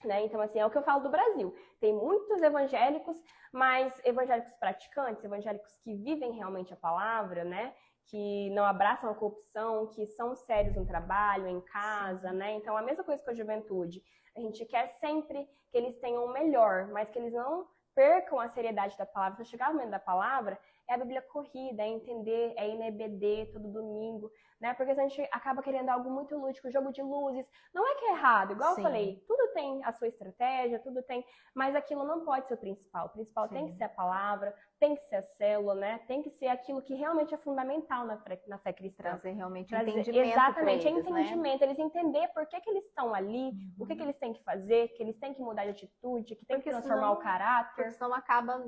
Né? Então, assim, é o que eu falo do Brasil. Tem muitos evangélicos, mas evangélicos praticantes, evangélicos que vivem realmente a palavra, né? Que não abraçam a corrupção, que são sérios no trabalho, em casa, né? Então, a mesma coisa com a juventude. A gente quer sempre que eles tenham o melhor, mas que eles não percam a seriedade da palavra. Se chegar no momento da palavra, é a Bíblia corrida, é entender, é ir na EBD todo domingo, né? Porque a gente acaba querendo algo muito lúdico, jogo de luzes. Não é que é errado, igual eu falei, tudo tem a sua estratégia, tudo tem, mas aquilo não pode ser o principal. O principal tem que ser a palavra, tem que ser a célula, né? Tem que ser aquilo que realmente é fundamental na fé cristã. Trazer realmente entendimento. Exatamente, eles, entendimento. Né? Eles entender por que eles estão ali, o que eles têm que fazer, que eles têm que mudar de atitude, que tem que transformar o caráter. Porque senão acaba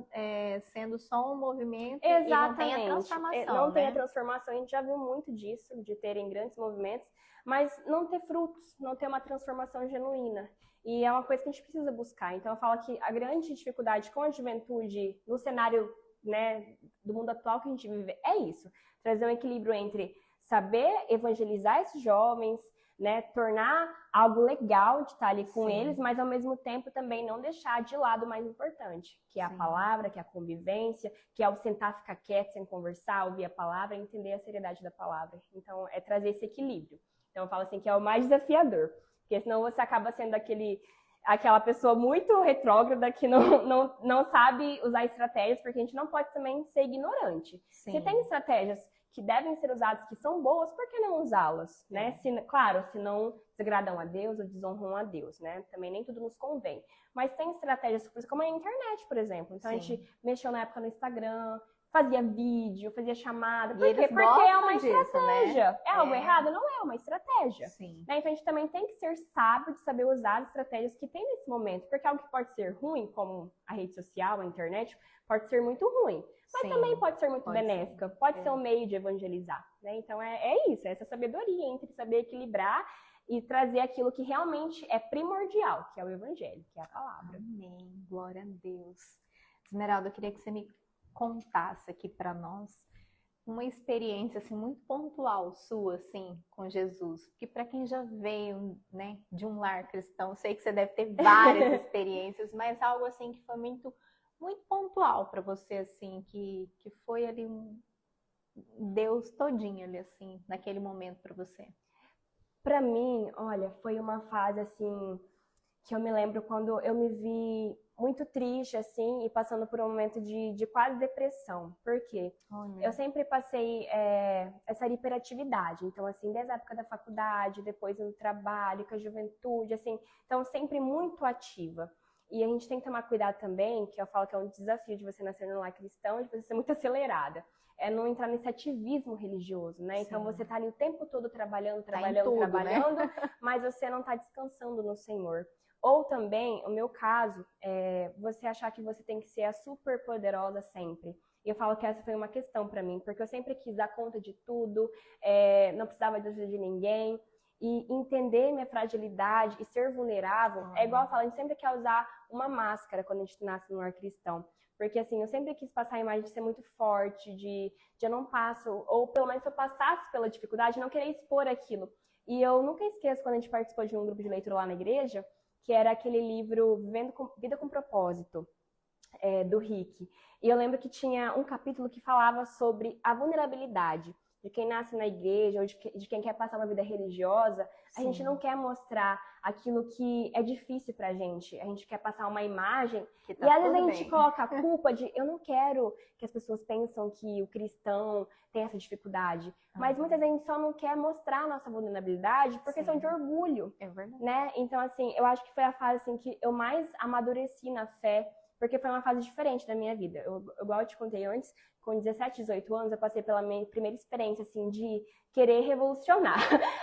sendo só um movimento. Exatamente. E não tem a transformação. Não tem a transformação. A gente já viu muito disso, de terem grandes movimentos, mas não ter frutos, não ter uma transformação genuína. E é uma coisa que a gente precisa buscar. Então, eu falo que a grande dificuldade com a juventude no cenário, né, do mundo atual que a gente vive é isso. Trazer um equilíbrio entre saber evangelizar esses jovens, né, tornar algo legal de estar ali com eles, mas ao mesmo tempo também não deixar de lado o mais importante, que é a palavra, que é a convivência, que é o sentar, ficar quieto, sem conversar, ouvir a palavra e entender a seriedade da palavra. Então, é trazer esse equilíbrio. Então, eu falo assim que é o mais desafiador, porque senão você acaba sendo aquela pessoa muito retrógrada que não sabe usar estratégias, porque a gente não pode também ser ignorante. Se tem estratégias que devem ser usadas, que são boas, por que não usá-las? Né? Claro, se não desagradam a Deus ou desonram a Deus, né? Também nem tudo nos convém. Mas tem estratégias, como a internet, por exemplo. Então, a gente mexeu na época no Instagram, fazia vídeo, fazia chamada. Por quê? Porque é uma estratégia. Né? É algo errado? Não é uma estratégia. Né? Então, a gente também tem que ser sábio de saber usar as estratégias que tem nesse momento. Porque algo que pode ser ruim, como a rede social, a internet, pode ser muito ruim. Mas também pode ser muito benéfica. Pode ser um meio de evangelizar. Né? Então, é isso. É essa sabedoria entre saber equilibrar e trazer aquilo que realmente é primordial, que é o evangelho, que é a palavra. Amém. Glória a Deus. Esmeralda, eu queria que você me contasse aqui para nós uma experiência assim muito pontual sua assim com Jesus, porque para quem já veio, né, de um lar cristão, eu sei que você deve ter várias experiências, mas algo assim que foi muito pontual para você assim, que foi ali um Deus todinho ali assim, naquele momento para você. Para mim, olha, foi uma fase assim que eu me lembro quando eu me vi muito triste, assim, e passando por um momento de quase depressão. Por quê? Eu sempre passei essa hiperatividade. Então, assim, desde a época da faculdade, depois no trabalho, com a juventude, assim, então sempre muito ativa. E a gente tem que tomar cuidado também, que eu falo que é um desafio de você nascer num lar cristão, de você ser muito acelerada. É não entrar nesse ativismo religioso, né? Então, você tá ali o tempo todo trabalhando, né? Mas você não tá descansando no Senhor. Ou também, o meu caso, você achar que você tem que ser a super poderosa sempre. E eu falo que essa foi uma questão para mim, porque eu sempre quis dar conta de tudo, não precisava de ajuda de ninguém. E entender minha fragilidade e ser vulnerável, é igual eu falo, a gente sempre quer usar uma máscara quando a gente nasce no lar cristão. Porque assim, eu sempre quis passar a imagem de ser muito forte, de eu não passo, ou pelo menos se eu passasse pela dificuldade, não querer expor aquilo. E eu nunca esqueço quando a gente participou de um grupo de leitura lá na igreja, que era aquele livro Vida com Propósito, do Rick. E eu lembro que tinha um capítulo que falava sobre a vulnerabilidade de quem nasce na igreja ou de quem quer passar uma vida religiosa. A gente não quer mostrar aquilo que é difícil pra gente. A gente quer passar uma imagem e às vezes a gente coloca a culpa de eu não quero que as pessoas pensam que o cristão tem essa dificuldade. Mas muitas vezes a gente só não quer mostrar a nossa vulnerabilidade por questão de orgulho. É verdade. Né? Então, assim, eu acho que foi a fase assim, que eu mais amadureci na fé, porque foi uma fase diferente da minha vida. Igual eu te contei antes, com 17, 18 anos, eu passei pela minha primeira experiência, assim, de querer revolucionar.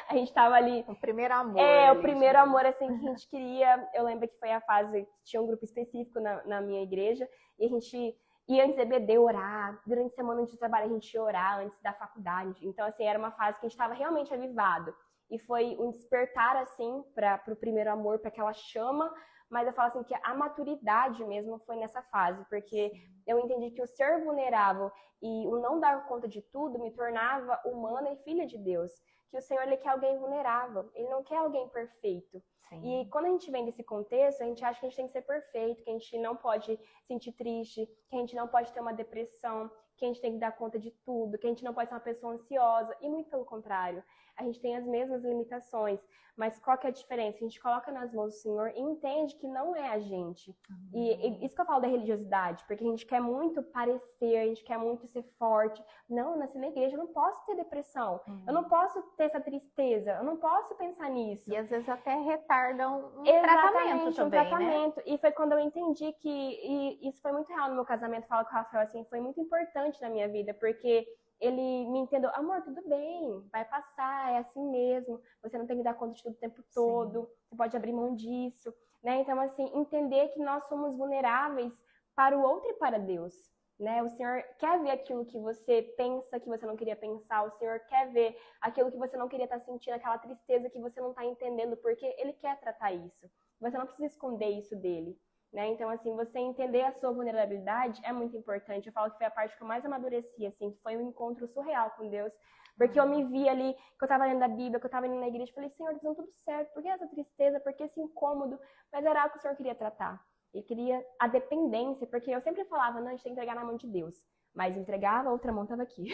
A gente tava ali... O primeiro amor. O primeiro amor, assim, que a gente queria. Eu lembro que foi a fase, tinha um grupo específico na minha igreja, e a gente ia antes da EBD orar, durante a semana de trabalho a gente ia orar, antes da faculdade. Então, assim, era uma fase que a gente tava realmente avivado. E foi um despertar, assim, pro primeiro amor, para aquela chama. Mas eu falo assim que a maturidade mesmo foi nessa fase, porque eu entendi que o ser vulnerável e o não dar conta de tudo me tornava humana e filha de Deus. Que o Senhor, ele quer alguém vulnerável, ele não quer alguém perfeito. Sim. E quando a gente vem desse contexto, a gente acha que a gente tem que ser perfeito, que a gente não pode sentir triste, que a gente não pode ter uma depressão, que a gente tem que dar conta de tudo, que a gente não pode ser uma pessoa ansiosa, e muito pelo contrário. A gente tem as mesmas limitações, mas qual que é a diferença? A gente coloca nas mãos do Senhor e entende que não é a gente. E isso que eu falo da religiosidade, porque a gente quer muito parecer, a gente quer muito ser forte. Não, eu nasci na igreja, eu não posso ter depressão, eu não posso ter essa tristeza, eu não posso pensar nisso. E às vezes até retardam um tratamento também, tratamento. Né? E foi quando eu entendi que, e isso foi muito real no meu casamento, falo com o Rafael, assim, foi muito importante na minha vida, porque ele me entendeu, amor, tudo bem, vai passar, é assim mesmo, você não tem que dar conta de tudo o tempo todo, você pode abrir mão disso, né? Então, assim, entender que nós somos vulneráveis para o outro e para Deus, né? O Senhor quer ver aquilo que você pensa que você não queria pensar, o Senhor quer ver aquilo que você não queria estar sentindo, aquela tristeza que você não está entendendo, porque Ele quer tratar isso. Você não precisa esconder isso dele. Né? Então, assim, você entender a sua vulnerabilidade é muito importante. Eu falo que foi a parte que eu mais amadureci, assim, que foi um encontro surreal com Deus. Porque eu me vi ali, que eu tava lendo a Bíblia, que eu tava indo na igreja, falei, Senhor, dizendo tudo certo, por que essa tristeza, por que esse incômodo? Mas era algo que o Senhor queria tratar. Ele queria a dependência, porque eu sempre falava, não, a gente tem que entregar na mão de Deus. Mas entregava, a outra mão tava aqui.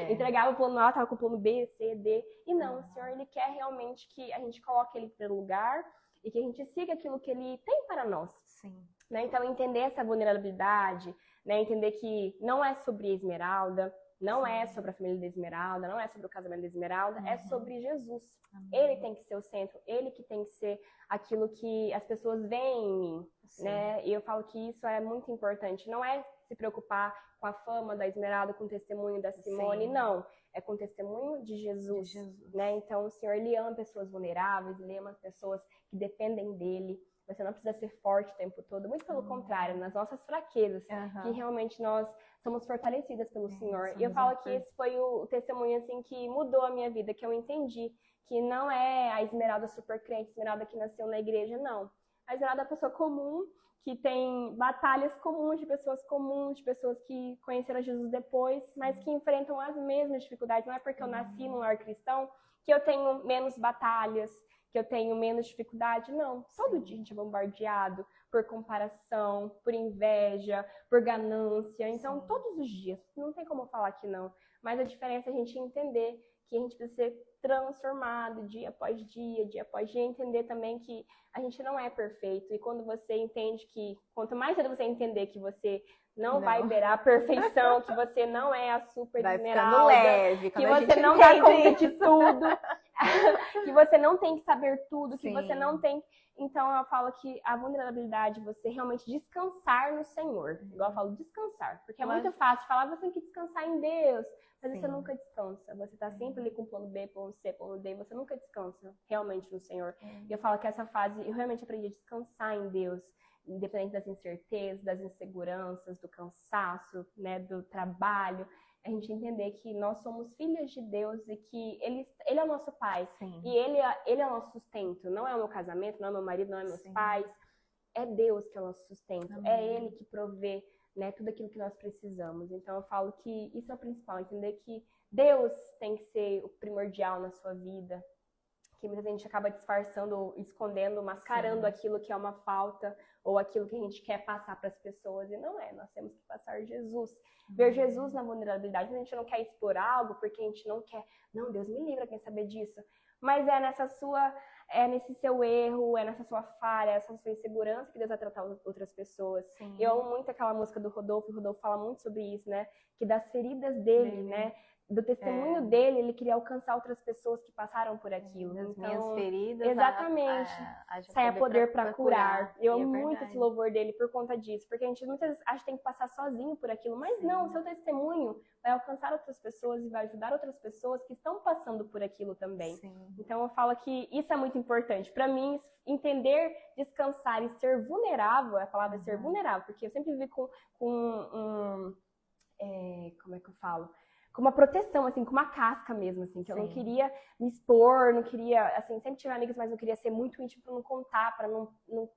Entregava o plano A, tava com o plano B, C, D. E não, o Senhor, Ele quer realmente que a gente coloque Ele em primeiro lugar e que a gente siga aquilo que Ele tem para nós. Sim. Né? Então, entender essa vulnerabilidade, né? Entender que não é sobre a Esmeralda, não é sobre a família da Esmeralda, não é sobre o casamento da Esmeralda, é sobre Jesus. Ele tem que ser o centro, ele que tem que ser aquilo que as pessoas veem em mim, né? E eu falo que isso é muito importante. Não é se preocupar com a fama da Esmeralda, com o testemunho da Simone, não. É com o testemunho de Jesus, né? Então, o Senhor, Ele ama pessoas vulneráveis, Ele ama pessoas que dependem dele. Você não precisa ser forte o tempo todo, muito pelo contrário, nas nossas fraquezas, que realmente nós somos fortalecidas pelo Senhor. E eu falo que esse foi o testemunho, assim, que mudou a minha vida, que eu entendi que não é a Esmeralda super crente, a Esmeralda que nasceu na igreja, não. A Esmeralda é uma pessoa comum, que tem batalhas comuns, de pessoas que conheceram Jesus depois, mas que enfrentam as mesmas dificuldades. Não é porque eu nasci num lar cristão que eu tenho menos batalhas, que eu tenho menos dificuldade, não. Todo dia a gente é bombardeado por comparação, por inveja, por ganância. Então, todos os dias, não tem como falar que não. Mas a diferença é a gente entender que a gente precisa ser transformado dia após dia após dia, entender também que a gente não é perfeito. E quando você entende que, quanto mais cedo você entender que você não vai beirar a perfeição, que você não é a super Esmeralda, leve, que você não dá conta de tudo, que você não tem que saber tudo, que você não tem... Então, eu falo que a vulnerabilidade, você realmente descansar no Senhor. Igual eu falo, descansar. Porque é muito fácil falar, você tem que descansar em Deus. Mas você nunca descansa. Você está sempre ali com plano B, plano C, plano D. Você nunca descansa realmente no Senhor. E eu falo que essa fase, eu realmente aprendi a descansar em Deus. independente das incertezas, das inseguranças, do cansaço, né, do trabalho, a gente entender que nós somos filhas de Deus e que Ele é o nosso Pai. Sim. E ele é o nosso sustento. Não é o meu casamento, não é o meu marido, não é meus pais. É Deus que é o nosso sustento. Amém. É Ele que provê, né, tudo aquilo que nós precisamos. Então eu falo que isso é o principal, entender que Deus tem que ser o primordial na sua vida, que muita gente acaba disfarçando, escondendo, mascarando aquilo que é uma falta ou aquilo que a gente quer passar para as pessoas, e não é. Nós temos que passar Jesus, ver Jesus na vulnerabilidade. A gente não quer expor algo porque a gente não quer, não, Deus me livra, quem saber disso, mas é nesse seu erro, é nessa sua falha, essa sua insegurança que Deus vai tratar outras pessoas. Sim. Eu amo muito aquela música do Rodolfo, o Rodolfo fala muito sobre isso, né, que das feridas dele, né, do testemunho dele, ele queria alcançar outras pessoas que passaram por aquilo. Das então, minhas feridas, exatamente, saia poder para curar. Eu amo muito esse louvor dele por conta disso, porque a gente muitas vezes acha que tem que passar sozinho por aquilo, mas não, o seu testemunho vai alcançar outras pessoas e vai ajudar outras pessoas que estão passando por aquilo também. Sim. Então eu falo que isso é muito importante. Para mim, entender, descansar e ser vulnerável, a palavra é ser vulnerável, porque eu sempre vivi com como é que eu falo? Com uma proteção, assim, com uma casca mesmo, assim, que eu não queria me expor, não queria, assim, sempre tive amigas, mas não queria ser muito íntimo pra não contar, pra não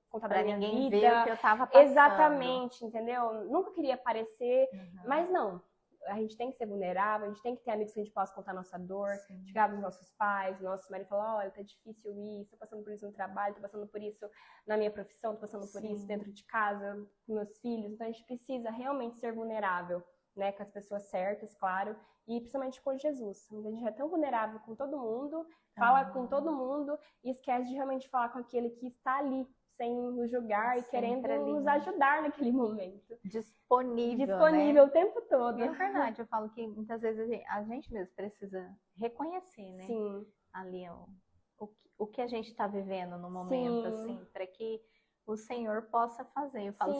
contar da minha ninguém vida. ver o que eu tava passando. Exatamente, entendeu? Nunca queria aparecer, mas não. A gente tem que ser vulnerável, a gente tem que ter amigos que a gente possa contar a nossa dor, chegar dos nossos pais, do nosso marido e falar, olha, tá difícil isso, tô passando por isso no trabalho, tô passando por isso na minha profissão, tô passando por isso dentro de casa, com meus filhos. Então a gente precisa realmente ser vulnerável, né, com as pessoas certas, claro, e principalmente com Jesus. A gente é tão vulnerável com todo mundo, fala com todo mundo e esquece de realmente falar com aquele que está ali, sem nos julgar e querendo nos ajudar naquele momento. Disponível, né? O tempo todo. E é verdade, eu falo que muitas vezes a gente mesmo precisa reconhecer, né? Sim. Ali o que a gente está vivendo no momento, assim, para que o Senhor possa fazer. Eu falo,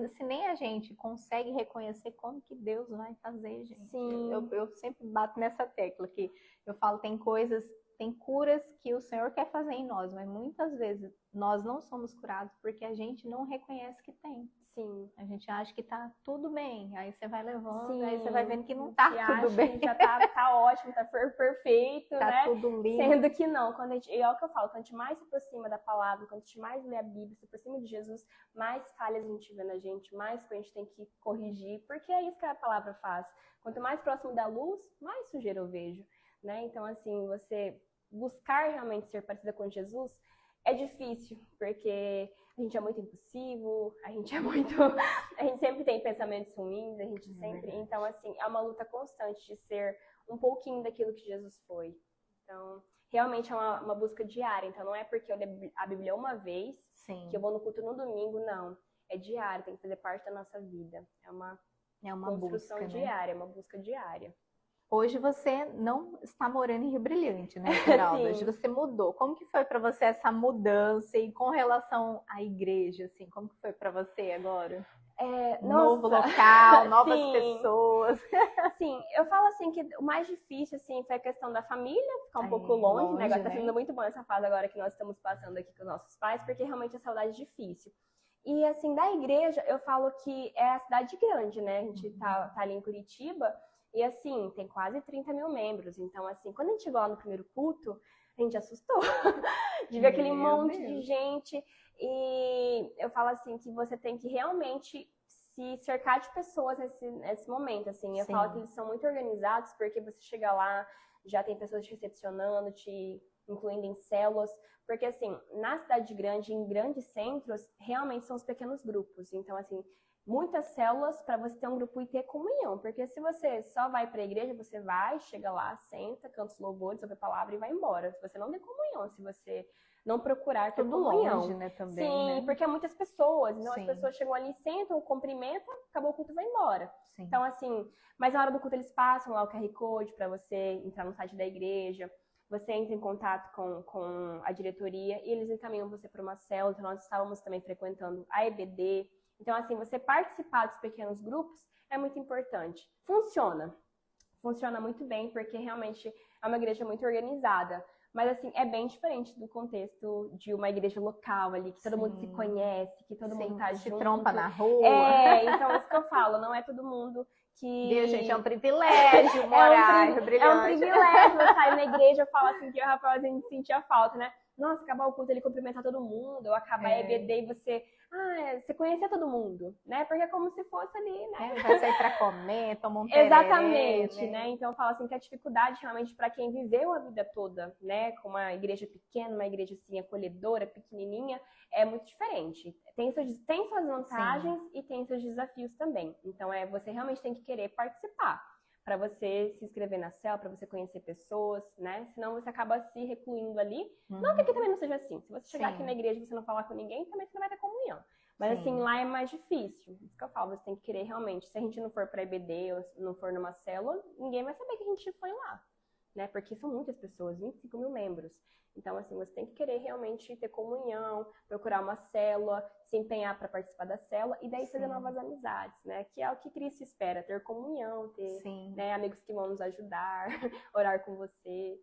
se nem a gente consegue reconhecer, como que Deus vai fazer, gente? Sim. Eu sempre bato nessa tecla que eu falo, tem curas que o Senhor quer fazer em nós, mas muitas vezes nós não somos curados porque a gente não reconhece que tem. Sim. A gente acha que tá tudo bem, aí você vai levando, aí você vai vendo que não tá tudo acha bem. Que já tá ótimo, tá perfeito, tá né? Tudo lindo. Sendo que não, e é o que eu falo, quando a gente mais se aproxima da palavra, quando a gente mais lê a Bíblia, se aproxima de Jesus, mais falhas a gente vê na gente, mais coisa a gente tem que corrigir, porque é isso que a palavra faz. Quanto mais próximo da luz, mais sujeira eu vejo, né? Então, assim, você buscar realmente ser parecida com Jesus é difícil, porque a gente é muito impulsivo, a gente sempre tem pensamentos ruins, a gente sempre, então assim, é uma luta constante de ser um pouquinho daquilo que Jesus foi. Então, realmente é uma busca diária, então não é porque eu leio a Bíblia uma vez, que eu vou no culto no domingo, não. É diário, tem que fazer parte da nossa vida. É uma construção busca, diária, uma busca diária. Hoje você não está morando em Rio Brilhante, né, Esmeralda? Hoje você mudou. Como que foi para você essa mudança e com relação à igreja, assim, como que foi para você agora? Novo local, novas pessoas. Sim, eu falo assim que o mais difícil assim foi a questão da família, ficar um pouco longe, né? Agora tá sendo muito bom essa fase agora que nós estamos passando aqui com os nossos pais, porque realmente a saudade é difícil. E assim, da igreja, eu falo que é a cidade grande, né? A gente tá ali em Curitiba. E assim, tem quase 30 mil membros. Então, assim, quando a gente chegou lá no primeiro culto, a gente assustou. De ver aquele monte de gente. E eu falo assim, que você tem que realmente se cercar de pessoas nesse momento, assim. Eu falo que eles são muito organizados, porque você chega lá, já tem pessoas te recepcionando, te incluindo em células. Porque, assim, na cidade grande, em grandes centros, realmente são os pequenos grupos. Então, assim, muitas células para você ter um grupo e ter comunhão, porque se você só vai para a igreja, você vai, chega lá, senta, canta os louvores, ouve a palavra e vai embora. Se você não tem comunhão, se você não procurar ter comunhão. Longe, né, também, sim, né? porque é muitas pessoas, então as pessoas chegam ali, sentam, cumprimentam, acabou o culto e vai embora. Sim. Então, assim, mas na hora do culto eles passam lá o QR Code para você entrar no site da igreja, você entra em contato com a diretoria e eles encaminham você para uma célula. Então, nós estávamos também frequentando a EBD. Então, assim, você participar dos pequenos grupos é muito importante. Funciona muito bem, porque realmente é uma igreja muito organizada. Mas, assim, é bem diferente do contexto de uma igreja local ali, que todo mundo se conhece, que todo mundo tá se junto. trompa na rua. Então é isso que eu falo, não é todo mundo que... Viu, gente? É um privilégio morar em Rio Brilhante. É um privilégio eu sair na igreja, eu falo assim, que o Rafael, a gente sentia falta, né? Nossa, acabar o culto, ele cumprimentar todo mundo, ou acabar a EBD e você... você conhecia todo mundo, né? Porque é como se fosse ali, né? Vai sair pra comer, tomar um tereré, Exatamente, né? Então eu falo assim que a dificuldade realmente para quem viveu a vida toda, né, com uma igreja pequena, uma igreja assim acolhedora, pequenininha, é muito diferente. Tem suas vantagens e tem seus desafios também. Então você realmente tem que querer participar para você se inscrever na célula, para você conhecer pessoas, né? Senão você acaba se recluindo ali. Não que aqui também não seja assim. Se você chegar aqui na igreja e você não falar com ninguém, também você não vai ter comunhão. Mas assim, lá é mais difícil. Isso que eu falo, você tem que querer realmente. Se a gente não for pra EBD ou não for numa célula, ninguém vai saber que a gente foi lá, né? Porque são muitas pessoas, 25 mil membros. Então, assim, você tem que querer realmente ter comunhão, procurar uma célula, se empenhar para participar da célula e daí fazer novas amizades, né? Que é o que Cristo espera, ter comunhão, ter né, amigos que vão nos ajudar, orar com você.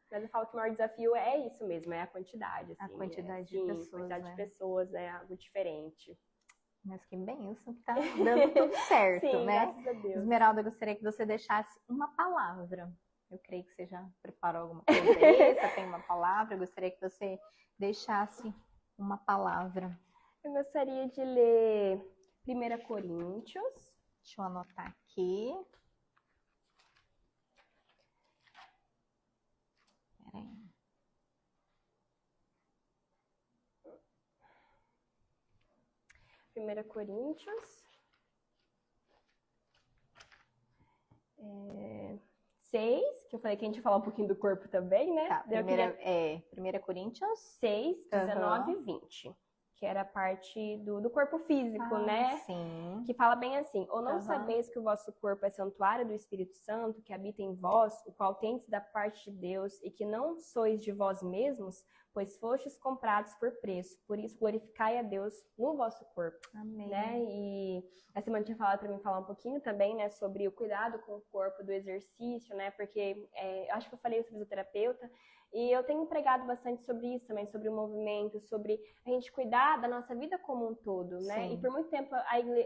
Mas eu falo que o maior desafio é isso mesmo, é a quantidade. Assim, a quantidade de pessoas, a quantidade de pessoas é algo diferente. Mas que bênção que tá dando tudo certo, né? Graças a Deus. Esmeralda, eu gostaria que você deixasse uma palavra. Eu creio que você já preparou alguma coisa aí, você tem uma palavra. Eu gostaria que você deixasse uma palavra. Eu gostaria de ler 1 Coríntios. Deixa eu anotar aqui. Peraí. Primeira Coríntios. 6, que eu falei que a gente ia falar um pouquinho do corpo também, né? Tá, 1 Coríntios 6, 19 e 20. Que era a parte do corpo físico, né? Sim. Que fala bem assim: ou não sabeis que o vosso corpo é santuário do Espírito Santo, que habita em vós, o qual tendes da parte de Deus, e que não sois de vós mesmos, pois fostes comprados por preço. Por isso, glorificai a Deus no vosso corpo. Amém. Né? E a Simone tinha falado para mim falar um pouquinho também, né, sobre o cuidado com o corpo, do exercício, né? Porque acho que eu falei, eu sou fisioterapeuta, e eu tenho pregado bastante sobre isso também, sobre o movimento, sobre a gente cuidar da nossa vida como um todo, né? E por muito tempo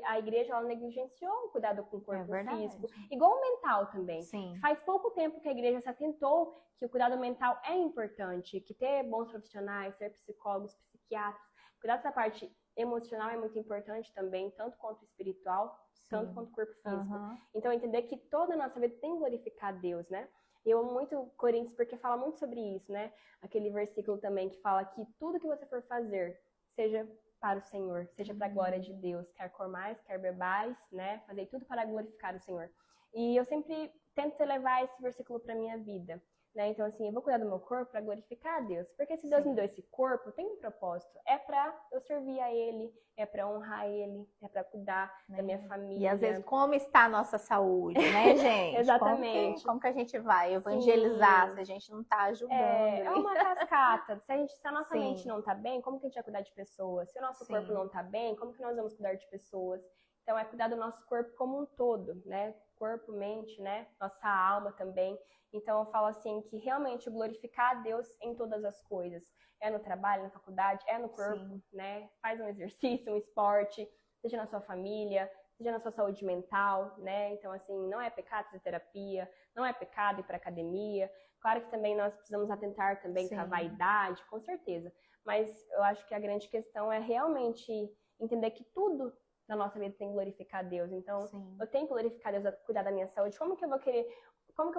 a igreja ela negligenciou o cuidado com o corpo físico, igual o mental também. Sim. Faz pouco tempo que a igreja se atentou que o cuidado mental é importante, que ter bons profissionais, ser psicólogos, psiquiatras, cuidar dessa parte emocional é muito importante também, tanto quanto espiritual, tanto quanto corpo físico. Então entender que toda a nossa vida tem que glorificar Deus, né? Eu amo muito Coríntios porque fala muito sobre isso, né? Aquele versículo também que fala que tudo que você for fazer, seja para o Senhor, seja para a glória de Deus, quer comais, quer bebais, né? Fazer tudo para glorificar o Senhor. E eu sempre tento levar esse versículo para minha vida, né? Então, assim, eu vou cuidar do meu corpo para glorificar a Deus. Porque se Deus me deu esse corpo, tem um propósito. É para eu servir a Ele, é para honrar Ele, é para cuidar da minha família. E às vezes, como está a nossa saúde, né, gente? Exatamente. Como que a gente vai evangelizar se a gente não está ajudando? É uma cascata. Se a nossa mente não está bem, como que a gente vai cuidar de pessoas? Se o nosso corpo não está bem, como que nós vamos cuidar de pessoas? Então, é cuidar do nosso corpo como um todo, né? Corpo, mente, né? Nossa alma também. Então, eu falo assim, que realmente glorificar a Deus em todas as coisas. É no trabalho, na faculdade, é no corpo, né? Faz um exercício, um esporte, seja na sua família, seja na sua saúde mental, né? Então, assim, não é pecado fazer terapia, não é pecado ir para academia. Claro que também nós precisamos atentar também com a vaidade, com certeza. Mas eu acho que a grande questão é realmente entender que tudo na nossa vida tem que glorificar a Deus. Então, eu tenho que glorificar a Deus, cuidar da minha saúde. Como que eu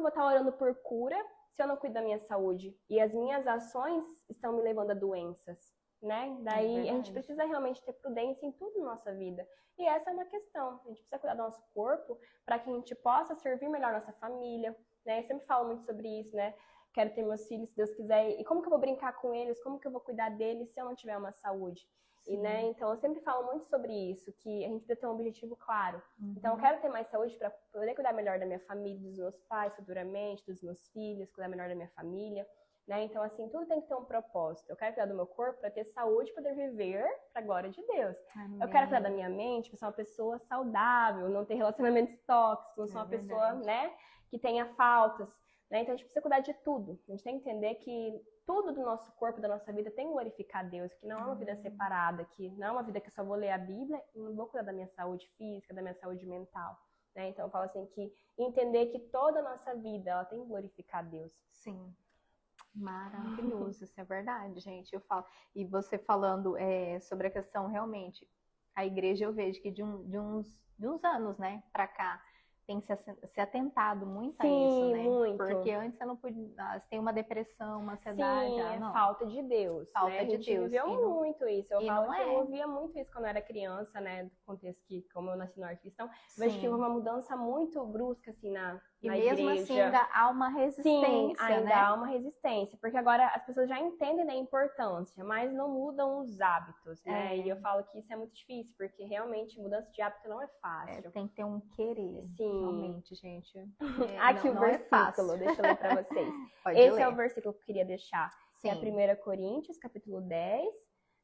vou estar orando por cura se eu não cuido da minha saúde? E as minhas ações estão me levando a doenças, né? Daí a gente precisa realmente ter prudência em tudo na nossa vida. E essa é uma questão. A gente precisa cuidar do nosso corpo para que a gente possa servir melhor nossa família, né? Eu sempre falo muito sobre isso, né? Quero ter meus filhos, se Deus quiser. E como que eu vou brincar com eles? Como que eu vou cuidar deles se eu não tiver uma saúde? E, né, então, eu sempre falo muito sobre isso, que a gente precisa ter um objetivo claro. Então, eu quero ter mais saúde para poder cuidar melhor da minha família, dos meus pais, futuramente, dos meus filhos, cuidar melhor da minha família, né? Então, assim, tudo tem que ter um propósito. Eu quero cuidar do meu corpo para ter saúde e poder viver para a glória de Deus. Amém. Eu quero cuidar da minha mente para ser uma pessoa saudável, não ter relacionamentos tóxicos, não ser uma pessoa, né, que tenha faltas. Né? Então, a gente precisa cuidar de tudo. A gente tem que entender que tudo do nosso corpo, da nossa vida tem que glorificar Deus, que não é uma vida separada, que não é uma vida que eu só vou ler a Bíblia e não vou cuidar da minha saúde física, da minha saúde mental, né? Então eu falo assim, que entender que toda a nossa vida, ela tem que glorificar Deus. Sim. Maravilhoso, isso é verdade, gente. Eu falo, e você falando sobre a questão realmente, a igreja eu vejo que de uns anos, né, pra cá, tem se atentado muito a isso, né? Muito. Porque antes você não podia, você tem uma depressão, uma ansiedade, Sim, não. falta de Deus, Falta né? de A gente Deus. viveu muito isso. Eu e falo não que é. eu ouvia muito isso quando eu era criança, né? Do contexto que, como eu nasci no lar cristão, vejo que Sim. houve uma mudança muito brusca, assim, na mesmo igreja. assim ainda há uma resistência, Sim, ainda né? há uma resistência, porque agora as pessoas já entendem a importância, mas não mudam os hábitos, né? E eu falo que isso é muito difícil, porque realmente mudança de hábito não é fácil. Tem que ter um querer, Sim. realmente, gente. Aqui não o é fácil. versículo, deixa eu ler para vocês. Pode Esse ler. é o versículo que eu queria deixar. Sim. É 1 Coríntios, capítulo 10,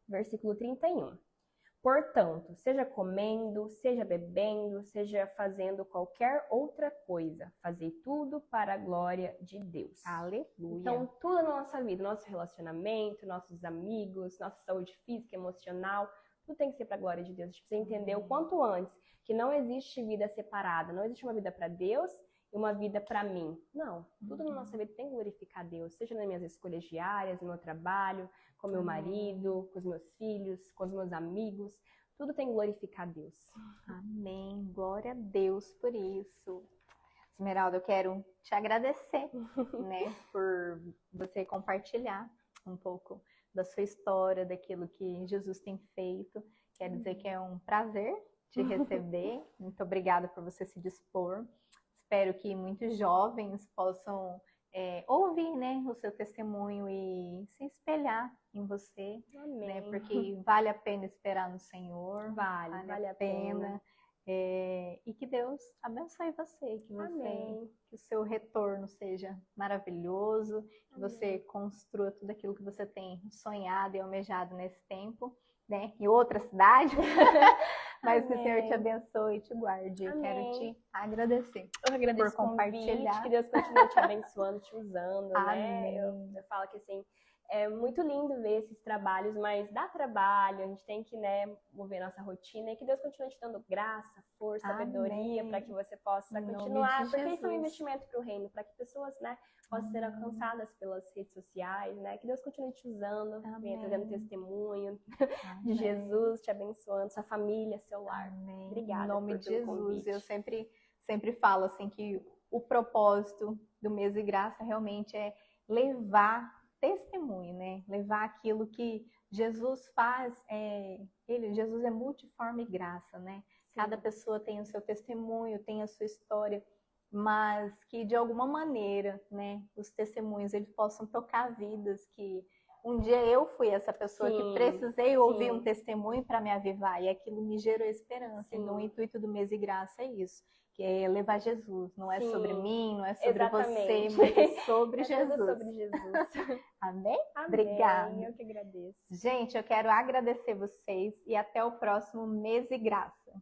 versículo 31. Portanto, seja comendo, seja bebendo, seja fazendo qualquer outra coisa, fazer tudo para a glória de Deus. Aleluia. Então, tudo na nossa vida, nosso relacionamento, nossos amigos, nossa saúde física, emocional, tudo tem que ser para a glória de Deus. A gente precisa entender o quanto antes que não existe vida separada, não existe uma vida para Deus e uma vida para mim. Não, tudo na nossa vida tem que glorificar Deus, seja nas minhas escolhas diárias, no meu trabalho, com meu marido, com os meus filhos, com os meus amigos, tudo tem que glorificar Deus. Amém, glória a Deus por isso. Esmeralda, eu quero te agradecer, né, por você compartilhar um pouco da sua história, daquilo que Jesus tem feito. Quero dizer que é um prazer te receber. Muito obrigada por você se dispor. Espero que muitos jovens possam ouvir, né, o seu testemunho e se espelhar em você. Amém. Né, porque vale a pena esperar no Senhor. Vale a pena. E que Deus abençoe você, que o seu retorno seja maravilhoso, que você construa tudo aquilo que você tem sonhado e almejado nesse tempo, né, em outra cidade. Mas que o Senhor te abençoe e te guarde. Amém. Quero te agradecer. Eu agradeço por compartilhar. Que Deus continue te abençoando, te usando, Amém. né? Eu falo que assim, é muito lindo ver esses trabalhos, mas dá trabalho, a gente tem que, né, mover nossa rotina e que Deus continue te dando graça, força, sabedoria para que você possa continuar, porque isso é um investimento para o reino, para que pessoas, né, possam ser alcançadas pelas redes sociais, né? Que Deus continue te usando, venha trazendo testemunho de Jesus, te abençoando, sua família, seu lar. Amém. Obrigada. Em nome de Jesus, convite. eu sempre falo assim que o propósito do Mês de Graça realmente é levar testemunho, né? Levar aquilo que Jesus faz. Jesus é multiforme graça, né? Sim. Cada pessoa tem o seu testemunho, tem a sua história, mas que de alguma maneira, né, os testemunhos eles possam tocar vidas. Que um dia eu fui essa pessoa que precisei ouvir um testemunho para me avivar, e aquilo me gerou esperança. Então, o intuito do Mês de Graça é isso, que é levar Jesus. Não é sobre mim, não é sobre você, mas é sobre Jesus. Sobre Jesus. Amém? Amém? Obrigada. Eu que agradeço. Gente, eu quero agradecer vocês e até o próximo Mês de Graça.